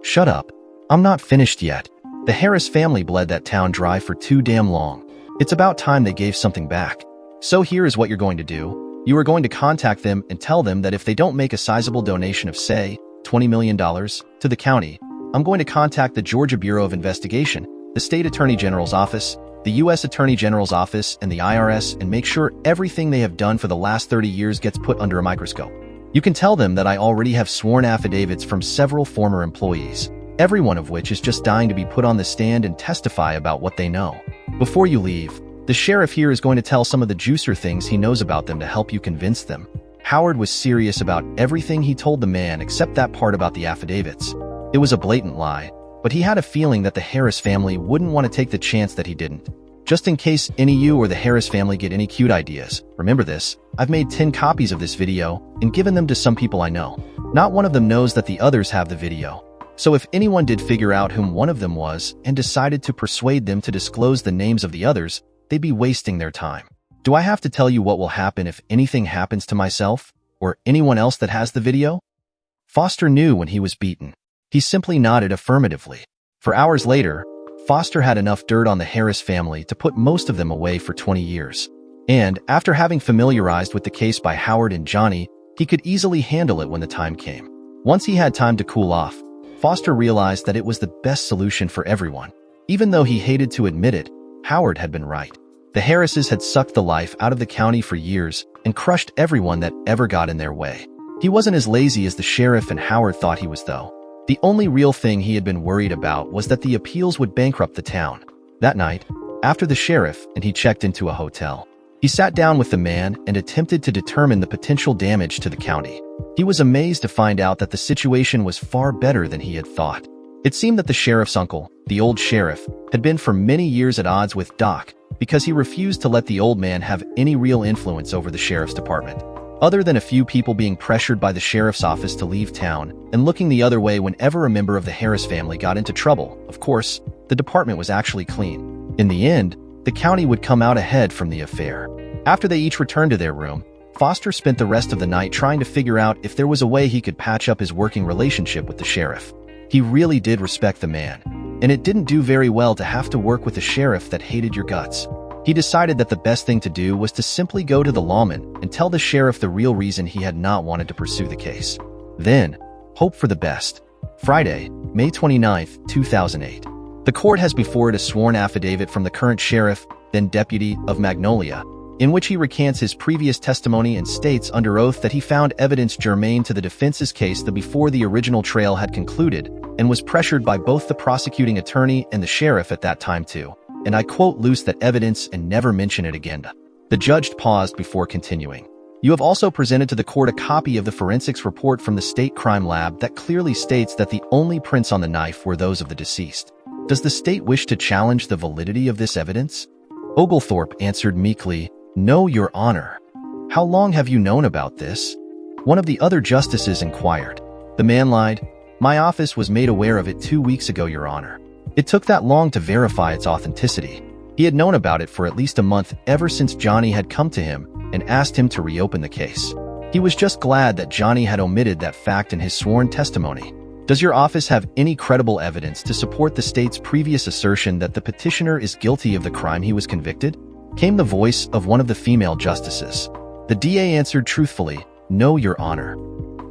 "Shut up. I'm not finished yet. The Harris family bled that town dry for too damn long. It's about time they gave something back. So here is what you're going to do. You are going to contact them and tell them that if they don't make a sizable donation of, say, $20 million to the county, I'm going to contact the Georgia Bureau of Investigation, the State Attorney General's office, the U.S. Attorney General's office, and the IRS, and make sure everything they have done for the last 30 years gets put under a microscope. You can tell them that I already have sworn affidavits from several former employees, every one of which is just dying to be put on the stand and testify about what they know. Before you leave, the sheriff here is going to tell some of the juicer things he knows about them to help you convince them. Howard was serious about everything he told the man except that part about the affidavits. It was a blatant lie, but he had a feeling that the Harris family wouldn't want to take the chance that he didn't. Just in case any of you or the Harris family get any cute ideas, remember this, I've made 10 copies of this video and given them to some people I know. Not one of them knows that the others have the video. So if anyone did figure out whom one of them was and decided to persuade them to disclose the names of the others, they'd be wasting their time. Do I have to tell you what will happen if anything happens to myself or anyone else that has the video? Foster knew when he was beaten. He simply nodded affirmatively. For hours later, Foster had enough dirt on the Harris family to put most of them away for 20 years. And after having familiarized with the case by Howard and Johnny, he could easily handle it when the time came. Once he had time to cool off, Foster realized that it was the best solution for everyone. Even though he hated to admit it, Howard had been right. The Harrises had sucked the life out of the county for years and crushed everyone that ever got in their way. He wasn't as lazy as the sheriff and Howard thought he was, though. The only real thing he had been worried about was that the appeals would bankrupt the town. That night, after the sheriff and he checked into a hotel, he sat down with the man and attempted to determine the potential damage to the county. He was amazed to find out that the situation was far better than he had thought. It seemed that the sheriff's uncle, the old sheriff, had been for many years at odds with Doc because he refused to let the old man have any real influence over the sheriff's department. Other than a few people being pressured by the sheriff's office to leave town and looking the other way whenever a member of the Harris family got into trouble, of course, the department was actually clean. In the end, the county would come out ahead from the affair. After they each returned to their room, Foster spent the rest of the night trying to figure out if there was a way he could patch up his working relationship with the sheriff. He really did respect the man, and it didn't do very well to have to work with a sheriff that hated your guts. He decided that the best thing to do was to simply go to the lawman and tell the sheriff the real reason he had not wanted to pursue the case. Then, hope for the best. Friday, May 29, 2008. The court has before it a sworn affidavit from the current sheriff, then deputy, of Magnolia, in which he recants his previous testimony and states under oath that he found evidence germane to the defense's case before the original trial had concluded and was pressured by both the prosecuting attorney and the sheriff at that time too. And I quote loose that evidence and never mention it again. The judge paused before continuing. You have also presented to the court a copy of the forensics report from the state crime lab that clearly states that the only prints on the knife were those of the deceased. Does the state wish to challenge the validity of this evidence? Oglethorpe answered meekly, "No, Your Honor." "How long have you known about this?" one of the other justices inquired. The man lied. "My office was made aware of it 2 weeks ago, Your Honor. It took that long to verify its authenticity." He had known about it for at least a month ever since Johnny had come to him and asked him to reopen the case. He was just glad that Johnny had omitted that fact in his sworn testimony. "Does your office have any credible evidence to support the state's previous assertion that the petitioner is guilty of the crime he was convicted?" came the voice of one of the female justices. The DA answered truthfully, "No, Your Honor."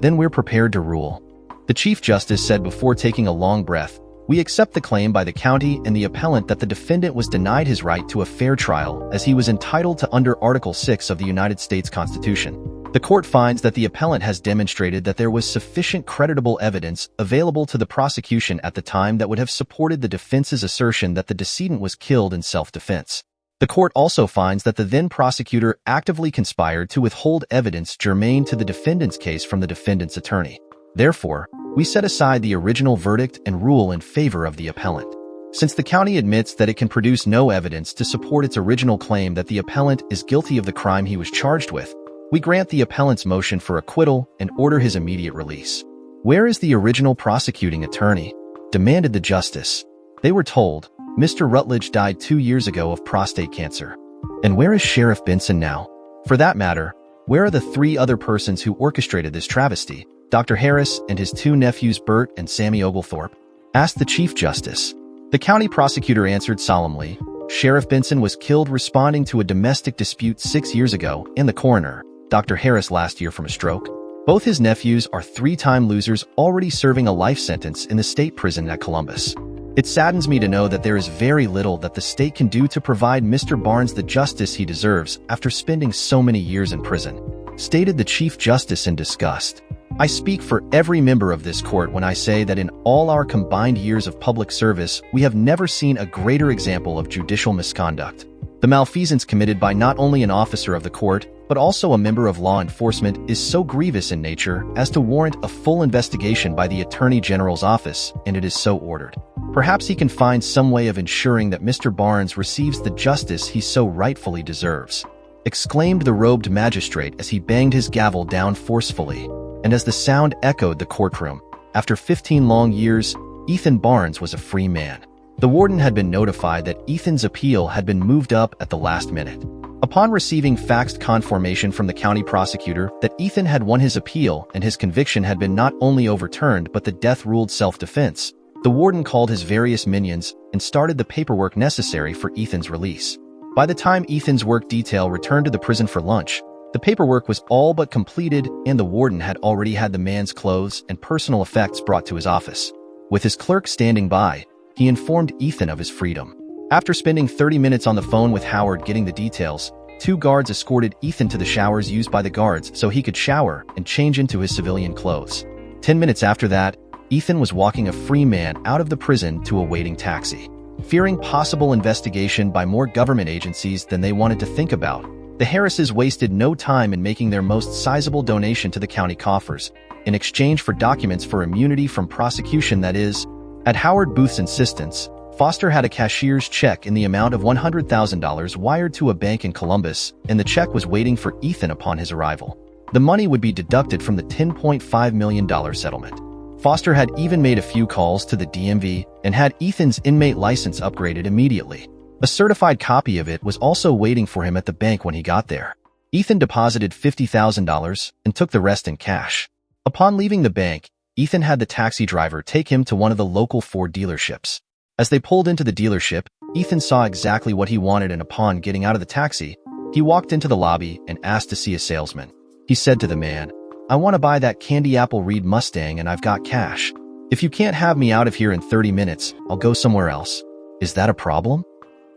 "Then we're prepared to rule," the Chief Justice said before taking a long breath. "We accept the claim by the county and the appellant that the defendant was denied his right to a fair trial as he was entitled to under Article 6 of the United States Constitution. The court finds that the appellant has demonstrated that there was sufficient creditable evidence available to the prosecution at the time that would have supported the defense's assertion that the decedent was killed in self-defense. The court also finds that the then prosecutor actively conspired to withhold evidence germane to the defendant's case from the defendant's attorney. Therefore, we set aside the original verdict and rule in favor of the appellant. Since the county admits that it can produce no evidence to support its original claim that the appellant is guilty of the crime he was charged with, we grant the appellant's motion for acquittal and order his immediate release. "Where is the original prosecuting attorney?" demanded the justice. They were told, "Mr. Rutledge died 2 years ago of prostate cancer." "And where is Sheriff Benson now? For that matter, where are the 3 other persons who orchestrated this travesty, Dr. Harris and his 2 nephews Bert and Sammy Oglethorpe?" asked the Chief Justice. The county prosecutor answered solemnly, "Sheriff Benson was killed responding to a domestic dispute 6 years ago, and the coroner, Dr. Harris, last year from a stroke. Both his nephews are 3-time losers already serving a life sentence in the state prison at Columbus. It saddens me to know that there is very little that the state can do to provide Mr. Barnes the justice he deserves after spending so many years in prison," stated the Chief Justice in disgust. I speak for every member of this court when I say that in all our combined years of public service, we have never seen a greater example of judicial misconduct. The malfeasance committed by not only an officer of the court, but also a member of law enforcement is so grievous in nature as to warrant a full investigation by the Attorney General's office, and it is so ordered. Perhaps he can find some way of ensuring that Mr. Barnes receives the justice he so rightfully deserves, exclaimed the robed magistrate as he banged his gavel down forcefully. And as the sound echoed the courtroom, after 15 long years, Ethan Barnes was a free man. The warden had been notified that Ethan's appeal had been moved up at the last minute. Upon receiving faxed confirmation from the county prosecutor that Ethan had won his appeal and his conviction had been not only overturned but the death ruled self-defense, the warden called his various minions and started the paperwork necessary for Ethan's release. By the time Ethan's work detail returned to the prison for lunch, the paperwork was all but completed and the warden had already had the man's clothes and personal effects brought to his office. With his clerk standing by, he informed Ethan of his freedom. After spending 30 minutes on the phone with Howard getting the details, 2 guards escorted Ethan to the showers used by the guards so he could shower and change into his civilian clothes. 10 minutes after that, Ethan was walking a free man out of the prison to a waiting taxi. Fearing possible investigation by more government agencies than they wanted to think about, the Harrises wasted no time in making their most sizable donation to the county coffers, in exchange for documents for immunity from prosecution that is, at Howard Booth's insistence, Foster had a cashier's check in the amount of $100,000 wired to a bank in Columbus, and the check was waiting for Ethan upon his arrival. The money would be deducted from the $10.5 million settlement. Foster had even made a few calls to the DMV and had Ethan's inmate license upgraded immediately. A certified copy of it was also waiting for him at the bank when he got there. Ethan deposited $50,000 and took the rest in cash. Upon leaving the bank, Ethan had the taxi driver take him to one of the local Ford dealerships. As they pulled into the dealership, Ethan saw exactly what he wanted, and upon getting out of the taxi, he walked into the lobby and asked to see a salesman. He said to the man, "I want to buy that candy apple Reed Mustang and I've got cash. If you can't have me out of here in 30 minutes, I'll go somewhere else. Is that a problem?"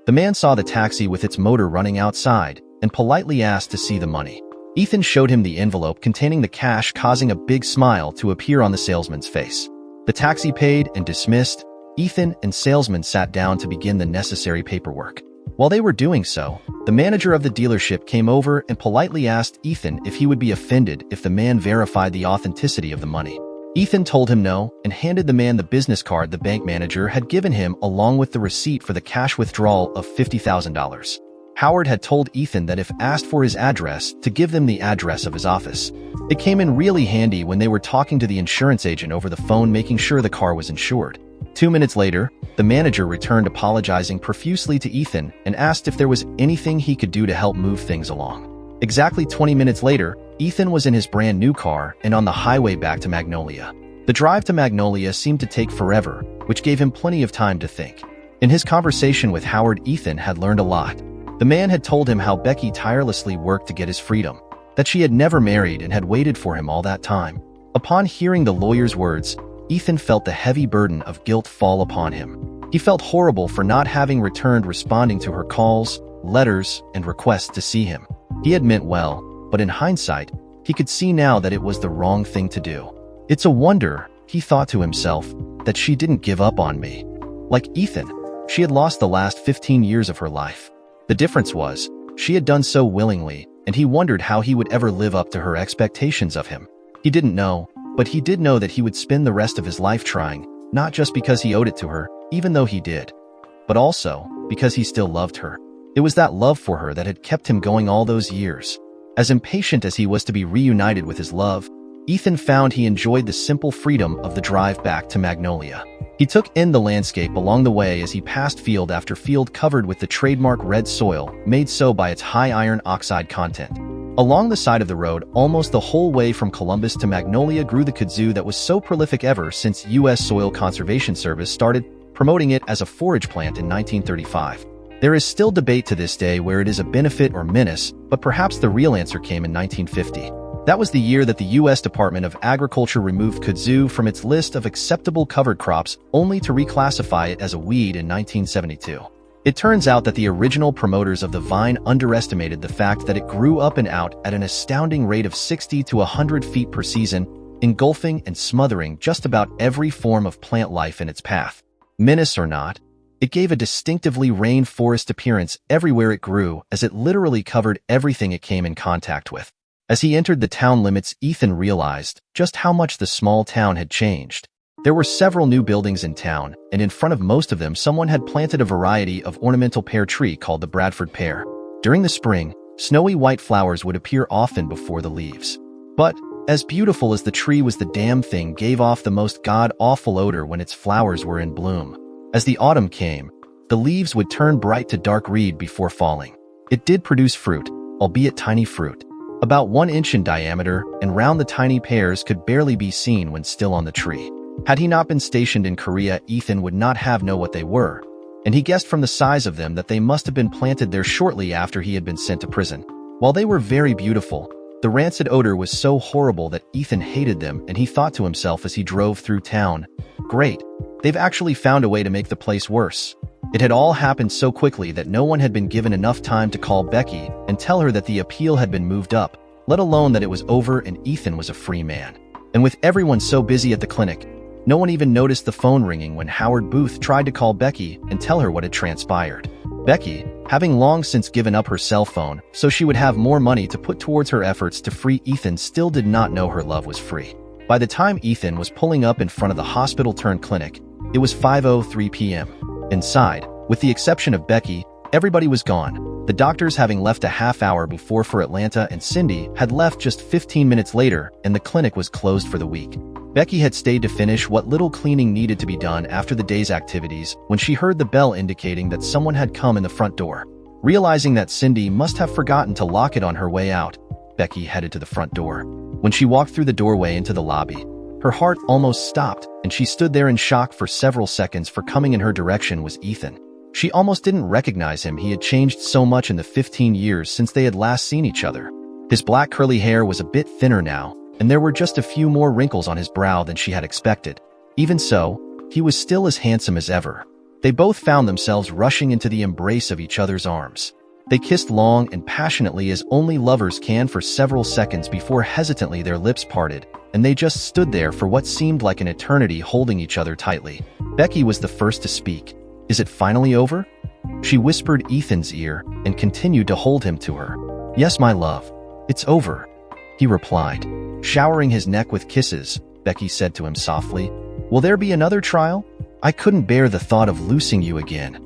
The man saw the taxi with its motor running outside and politely asked to see the money. Ethan showed him the envelope containing the cash, causing a big smile to appear on the salesman's face. The taxi paid and dismissed. Ethan and salesman sat down to begin the necessary paperwork. While they were doing so, the manager of the dealership came over and politely asked Ethan if he would be offended if the man verified the authenticity of the money. Ethan told him no and handed the man the business card the bank manager had given him along with the receipt for the cash withdrawal of $50,000. Howard had told Ethan that if asked for his address, to give them the address of his office. It came in really handy when they were talking to the insurance agent over the phone, making sure the car was insured. 2 minutes later, the manager returned apologizing profusely to Ethan and asked if there was anything he could do to help move things along. Exactly 20 minutes later, Ethan was in his brand new car and on the highway back to Magnolia. The drive to Magnolia seemed to take forever, which gave him plenty of time to think. In his conversation with Howard, Ethan had learned a lot. The man had told him how Becky tirelessly worked to get his freedom, that she had never married and had waited for him all that time. Upon hearing the lawyer's words, Ethan felt the heavy burden of guilt fall upon him. He felt horrible for not having returned responding to her calls, letters, and requests to see him. He had meant well, but in hindsight, he could see now that it was the wrong thing to do. It's a wonder, he thought to himself, that she didn't give up on me. Like Ethan, she had lost the last 15 years of her life. The difference was, she had done so willingly, and he wondered how he would ever live up to her expectations of him. He didn't know, but he did know that he would spend the rest of his life trying, not just because he owed it to her, even though he did, but also because he still loved her. It was that love for her that had kept him going all those years. As impatient as he was to be reunited with his love, Ethan found he enjoyed the simple freedom of the drive back to Magnolia. He took in the landscape along the way as he passed field after field covered with the trademark red soil, made so by its high iron oxide content. Along the side of the road, almost the whole way from Columbus to Magnolia, grew the kudzu that was so prolific ever since U.S. Soil Conservation Service started promoting it as a forage plant in 1935. There is still debate to this day where it is a benefit or menace, but perhaps the real answer came in 1950. That was the year that the U.S. Department of Agriculture removed kudzu from its list of acceptable covered crops, only to reclassify it as a weed in 1972. It turns out that the original promoters of the vine underestimated the fact that it grew up and out at an astounding rate of 60 to 100 feet per season, engulfing and smothering just about every form of plant life in its path. Menace or not, it gave a distinctively rainforest appearance everywhere it grew, as it literally covered everything it came in contact with. As he entered the town limits, Ethan realized just how much the small town had changed. There were several new buildings in town, and in front of most of them someone had planted a variety of ornamental pear tree called the Bradford pear. During the spring, snowy white flowers would appear often before the leaves. But, as beautiful as the tree was, the damn thing gave off the most god-awful odor when its flowers were in bloom. As the autumn came, the leaves would turn bright to dark red before falling. It did produce fruit, albeit tiny fruit, about 1 inch in diameter, and round the tiny pears could barely be seen when still on the tree. Had he not been stationed in Korea, Ethan would not have known what they were, and he guessed from the size of them that they must have been planted there shortly after he had been sent to prison. While they were very beautiful, the rancid odor was so horrible that Ethan hated them, and he thought to himself as he drove through town, "Great, they've actually found a way to make the place worse." It had all happened so quickly that no one had been given enough time to call Becky and tell her that the appeal had been moved up, let alone that it was over and Ethan was a free man. And with everyone so busy at the clinic, no one even noticed the phone ringing when Howard Booth tried to call Becky and tell her what had transpired. Becky, having long since given up her cell phone so she would have more money to put towards her efforts to free Ethan, still did not know her love was free. By the time Ethan was pulling up in front of the hospital-turned-clinic, it was 5:03 p.m. Inside, with the exception of Becky, everybody was gone, the doctors having left a half hour before for Atlanta, and Cindy had left just 15 minutes later, and the clinic was closed for the week. Becky had stayed to finish what little cleaning needed to be done after the day's activities when she heard the bell indicating that someone had come in the front door. Realizing that Cindy must have forgotten to lock it on her way out, Becky headed to the front door. When she walked through the doorway into the lobby, her heart almost stopped, and she stood there in shock for several seconds, for coming in her direction was Ethan. She almost didn't recognize him. He had changed so much in the 15 years since they had last seen each other. His black curly hair was a bit thinner now, and there were just a few more wrinkles on his brow than she had expected. Even so, he was still as handsome as ever. They both found themselves rushing into the embrace of each other's arms. They kissed long and passionately as only lovers can for several seconds before hesitantly their lips parted, and they just stood there for what seemed like an eternity, holding each other tightly. Becky was the first to speak. "Is it finally over?" She whispered Ethan's ear and continued to hold him to her. "Yes, my love, it's over," he replied. Showering his neck with kisses, Becky said to him softly, "Will there be another trial? I couldn't bear the thought of losing you again."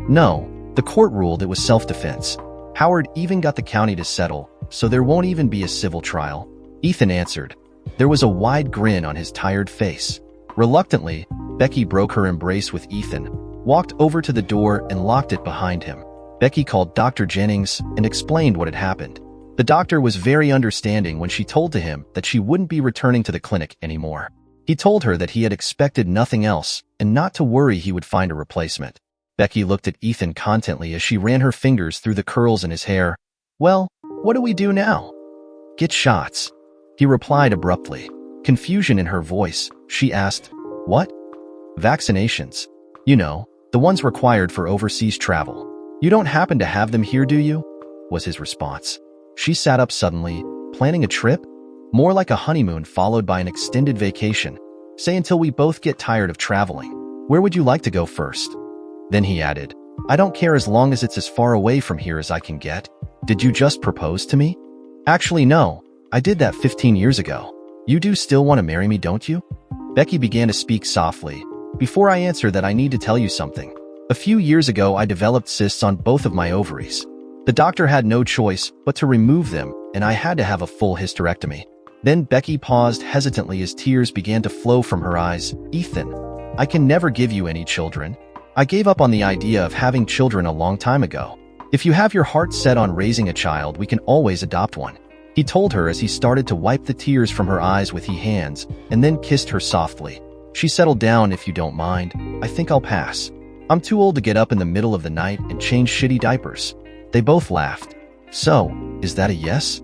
"No, the court ruled it was self-defense. Howard even got the county to settle, so there won't even be a civil trial," Ethan answered. There was a wide grin on his tired face. Reluctantly, Becky broke her embrace with Ethan, walked over to the door and locked it behind him. Becky called Dr. Jennings and explained what had happened. The doctor was very understanding when she told to him that she wouldn't be returning to the clinic anymore. He told her that he had expected nothing else and not to worry, he would find a replacement. Becky looked at Ethan contently as she ran her fingers through the curls in his hair. "Well, what do we do now?" "Get shots," he replied abruptly. Confusion in her voice, she asked, "What?" "Vaccinations. You know, the ones required for overseas travel. You don't happen to have them here, do you?" was his response. She sat up suddenly. "Planning a trip?" "More like a honeymoon followed by an extended vacation. Say until we both get tired of traveling. Where would you like to go first?" Then he added, "I don't care as long as it's as far away from here as I can get." "Did you just propose to me?" "Actually, no. I did that 15 years ago. You do still want to marry me, don't you?" Becky began to speak softly. "Before I answer that, I need to tell you something. A few years ago, I developed cysts on both of my ovaries. The doctor had no choice but to remove them, and I had to have a full hysterectomy." Then Becky paused hesitantly as tears began to flow from her eyes. "Ethan, I can never give you any children. I gave up on the idea of having children a long time ago. If you have your heart set on raising a child, we can always adopt one," he told her as he started to wipe the tears from her eyes with his hands and then kissed her softly. She settled down. "If you don't mind, I think I'll pass. I'm too old to get up in the middle of the night and change shitty diapers." They both laughed. "So, is that a yes?"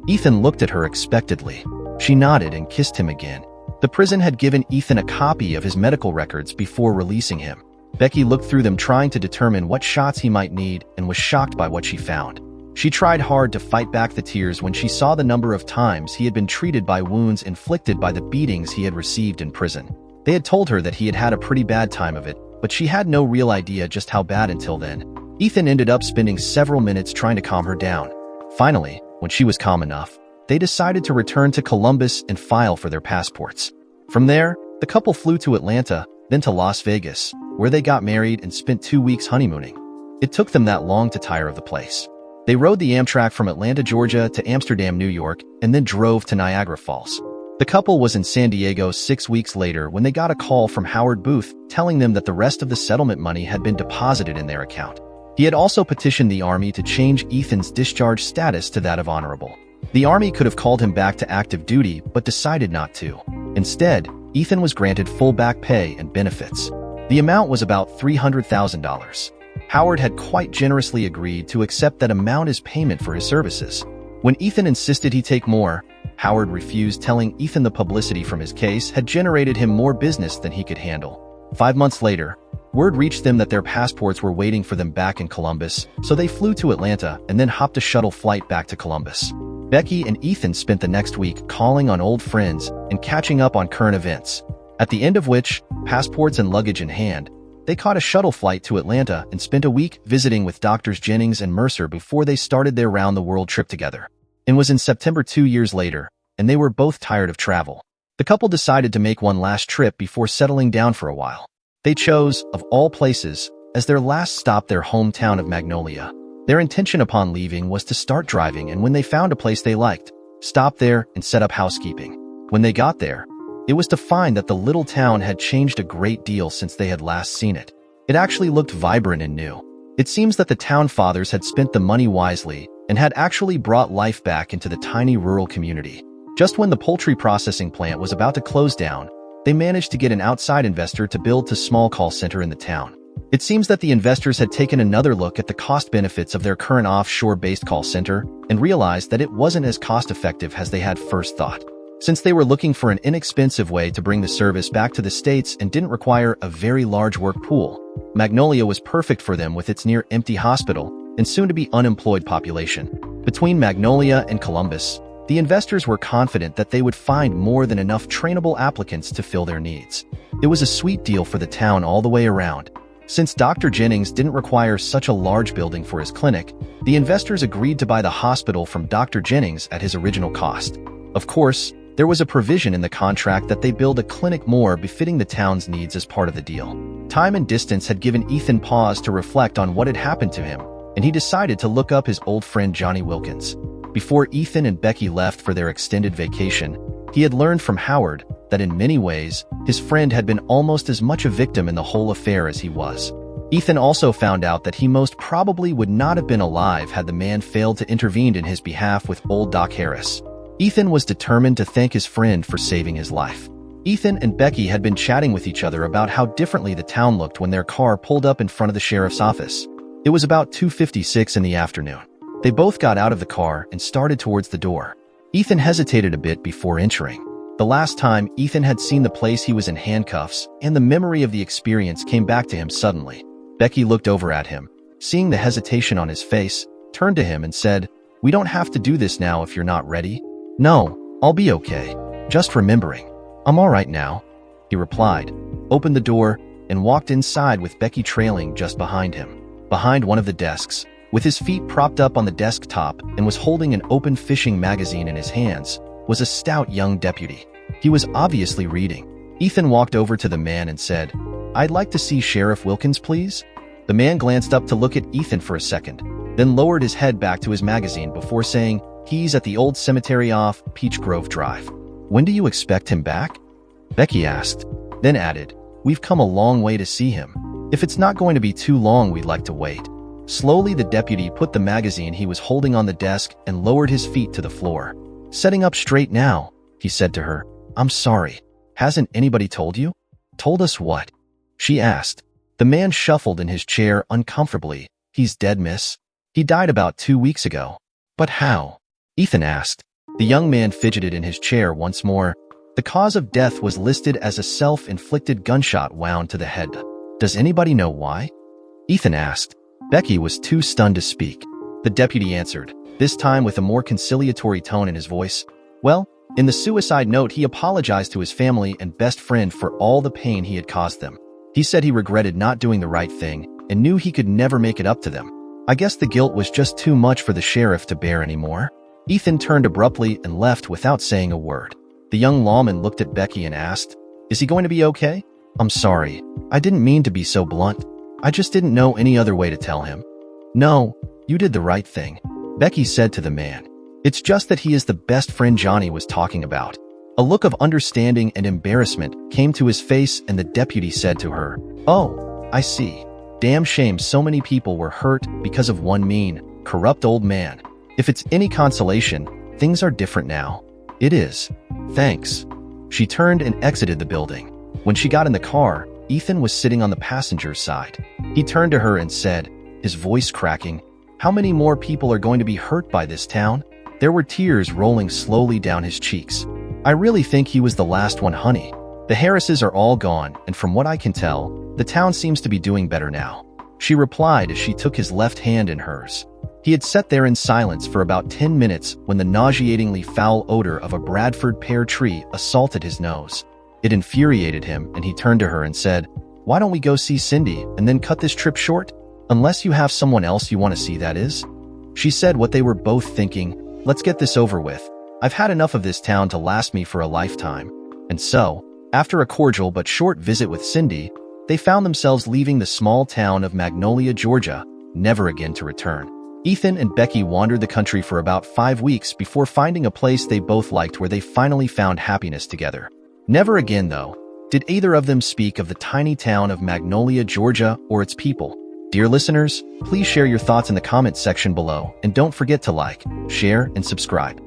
Ethan looked at her expectantly. She nodded and kissed him again. The prison had given Ethan a copy of his medical records before releasing him. Becky looked through them, trying to determine what shots he might need, and was shocked by what she found. She tried hard to fight back the tears when she saw the number of times he had been treated by wounds inflicted by the beatings he had received in prison. They had told her that he had had a pretty bad time of it, but she had no real idea just how bad until then. Ethan ended up spending several minutes trying to calm her down. Finally, when she was calm enough, they decided to return to Columbus and file for their passports. From there, the couple flew to Atlanta, then to Las Vegas, where they got married and spent 2 weeks honeymooning. It took them that long to tire of the place. They rode the Amtrak from Atlanta, Georgia to Amsterdam, New York, and then drove to Niagara Falls. The couple was in San Diego 6 weeks later when they got a call from Howard Booth telling them that the rest of the settlement money had been deposited in their account. He had also petitioned the Army to change Ethan's discharge status to that of honorable. The Army could have called him back to active duty, but decided not to. Instead, Ethan was granted full back pay and benefits. The amount was about $300,000. Howard had quite generously agreed to accept that amount as payment for his services. When Ethan insisted he take more, Howard refused, telling Ethan the publicity from his case had generated him more business than he could handle. 5 months later, word reached them that their passports were waiting for them back in Columbus, so they flew to Atlanta and then hopped a shuttle flight back to Columbus. Becky and Ethan spent the next week calling on old friends and catching up on current events, at the end of which, passports and luggage in hand, they caught a shuttle flight to Atlanta and spent a week visiting with Doctors Jennings and Mercer before they started their round-the-world trip together. It was in September 2 years later, and they were both tired of travel. The couple decided to make one last trip before settling down for a while. They chose, of all places, as their last stop their hometown of Magnolia. Their intention upon leaving was to start driving, and when they found a place they liked, stop there and set up housekeeping. When they got there, it was to find that the little town had changed a great deal since they had last seen it. It actually looked vibrant and new. It seems that the town fathers had spent the money wisely and had actually brought life back into the tiny rural community. Just when the poultry processing plant was about to close down, they managed to get an outside investor to build a small call center in the town. It seems that the investors had taken another look at the cost benefits of their current offshore-based call center and realized that it wasn't as cost-effective as they had first thought. Since they were looking for an inexpensive way to bring the service back to the States and didn't require a very large work pool, Magnolia was perfect for them with its near-empty hospital and soon-to-be unemployed population. Between Magnolia and Columbus, the investors were confident that they would find more than enough trainable applicants to fill their needs. It was a sweet deal for the town all the way around. Since Dr. Jennings didn't require such a large building for his clinic, the investors agreed to buy the hospital from Dr. Jennings at his original cost. Of course, there was a provision in the contract that they build a clinic more befitting the town's needs as part of the deal. Time and distance had given Ethan pause to reflect on what had happened to him, and he decided to look up his old friend Johnny Wilkins. Before Ethan and Becky left for their extended vacation, he had learned from Howard that in many ways, his friend had been almost as much a victim in the whole affair as he was. Ethan also found out that he most probably would not have been alive had the man failed to intervene in his behalf with old Doc Harris. Ethan was determined to thank his friend for saving his life. Ethan and Becky had been chatting with each other about how differently the town looked when their car pulled up in front of the sheriff's office. It was about 2:56 in the afternoon. They both got out of the car and started towards the door. Ethan hesitated a bit before entering. The last time Ethan had seen the place, he was in handcuffs, and the memory of the experience came back to him suddenly. Becky looked over at him, seeing the hesitation on his face, turned to him and said, "We don't have to do this now if you're not ready." "No, I'll be okay. Just remembering. I'm all right now," he replied, opened the door, and walked inside with Becky trailing just behind him. Behind one of the desks, with his feet propped up on the desktop and was holding an open fishing magazine in his hands, was a stout young deputy. He was obviously reading. Ethan walked over to the man and said, "I'd like to see Sheriff Wilkins, please." The man glanced up to look at Ethan for a second, then lowered his head back to his magazine before saying, "He's at the old cemetery off Peach Grove Drive." "When do you expect him back?" Becky asked, then added, "We've come a long way to see him. If it's not going to be too long, we'd like to wait." Slowly, the deputy put the magazine he was holding on the desk and lowered his feet to the floor. "Setting up straight now," he said to her. "I'm sorry. Hasn't anybody told you?" "Told us what?" she asked. The man shuffled in his chair uncomfortably. "He's dead, miss. He died about 2 weeks ago." "But how?" Ethan asked. The young man fidgeted in his chair once more. The cause of death was listed as a self-inflicted gunshot wound to the head. "Does anybody know why?" Ethan asked. Becky was too stunned to speak. The deputy answered, this time with a more conciliatory tone in his voice. Well, in the suicide note, he apologized to his family and best friend for all the pain he had caused them. He said he regretted not doing the right thing and knew he could never make it up to them. I guess the guilt was just too much for the sheriff to bear anymore. Ethan turned abruptly and left without saying a word. The young lawman looked at Becky and asked, is he going to be okay? I'm sorry. I didn't mean to be so blunt. I just didn't know any other way to tell him. No, you did the right thing, Becky said to the man. It's just that he is the best friend Johnny was talking about. A look of understanding and embarrassment came to his face and the deputy said to her, oh, I see. Damn shame so many people were hurt because of one mean, corrupt old man. If it's any consolation, things are different now. It is. Thanks. She turned and exited the building. When she got in the car, Ethan was sitting on the passenger's side. He turned to her and said, his voice cracking, how many more people are going to be hurt by this town? There were tears rolling slowly down his cheeks. I really think he was the last one, honey. The Harrises are all gone, and from what I can tell, the town seems to be doing better now. She replied as she took his left hand in hers. He had sat there in silence for about 10 minutes when the nauseatingly foul odor of a Bradford pear tree assaulted his nose. It infuriated him, and he turned to her and said, why don't we go see Cindy and then cut this trip short? Unless you have someone else you want to see, that is. She said what they were both thinking, let's get this over with. I've had enough of this town to last me for a lifetime. And so, after a cordial but short visit with Cindy, they found themselves leaving the small town of Magnolia, Georgia, never again to return. Ethan and Becky wandered the country for about 5 weeks before finding a place they both liked where they finally found happiness together. Never again, though, did either of them speak of the tiny town of Magnolia, Georgia, or its people. Dear listeners, please share your thoughts in the comments section below, and don't forget to like, share, and subscribe.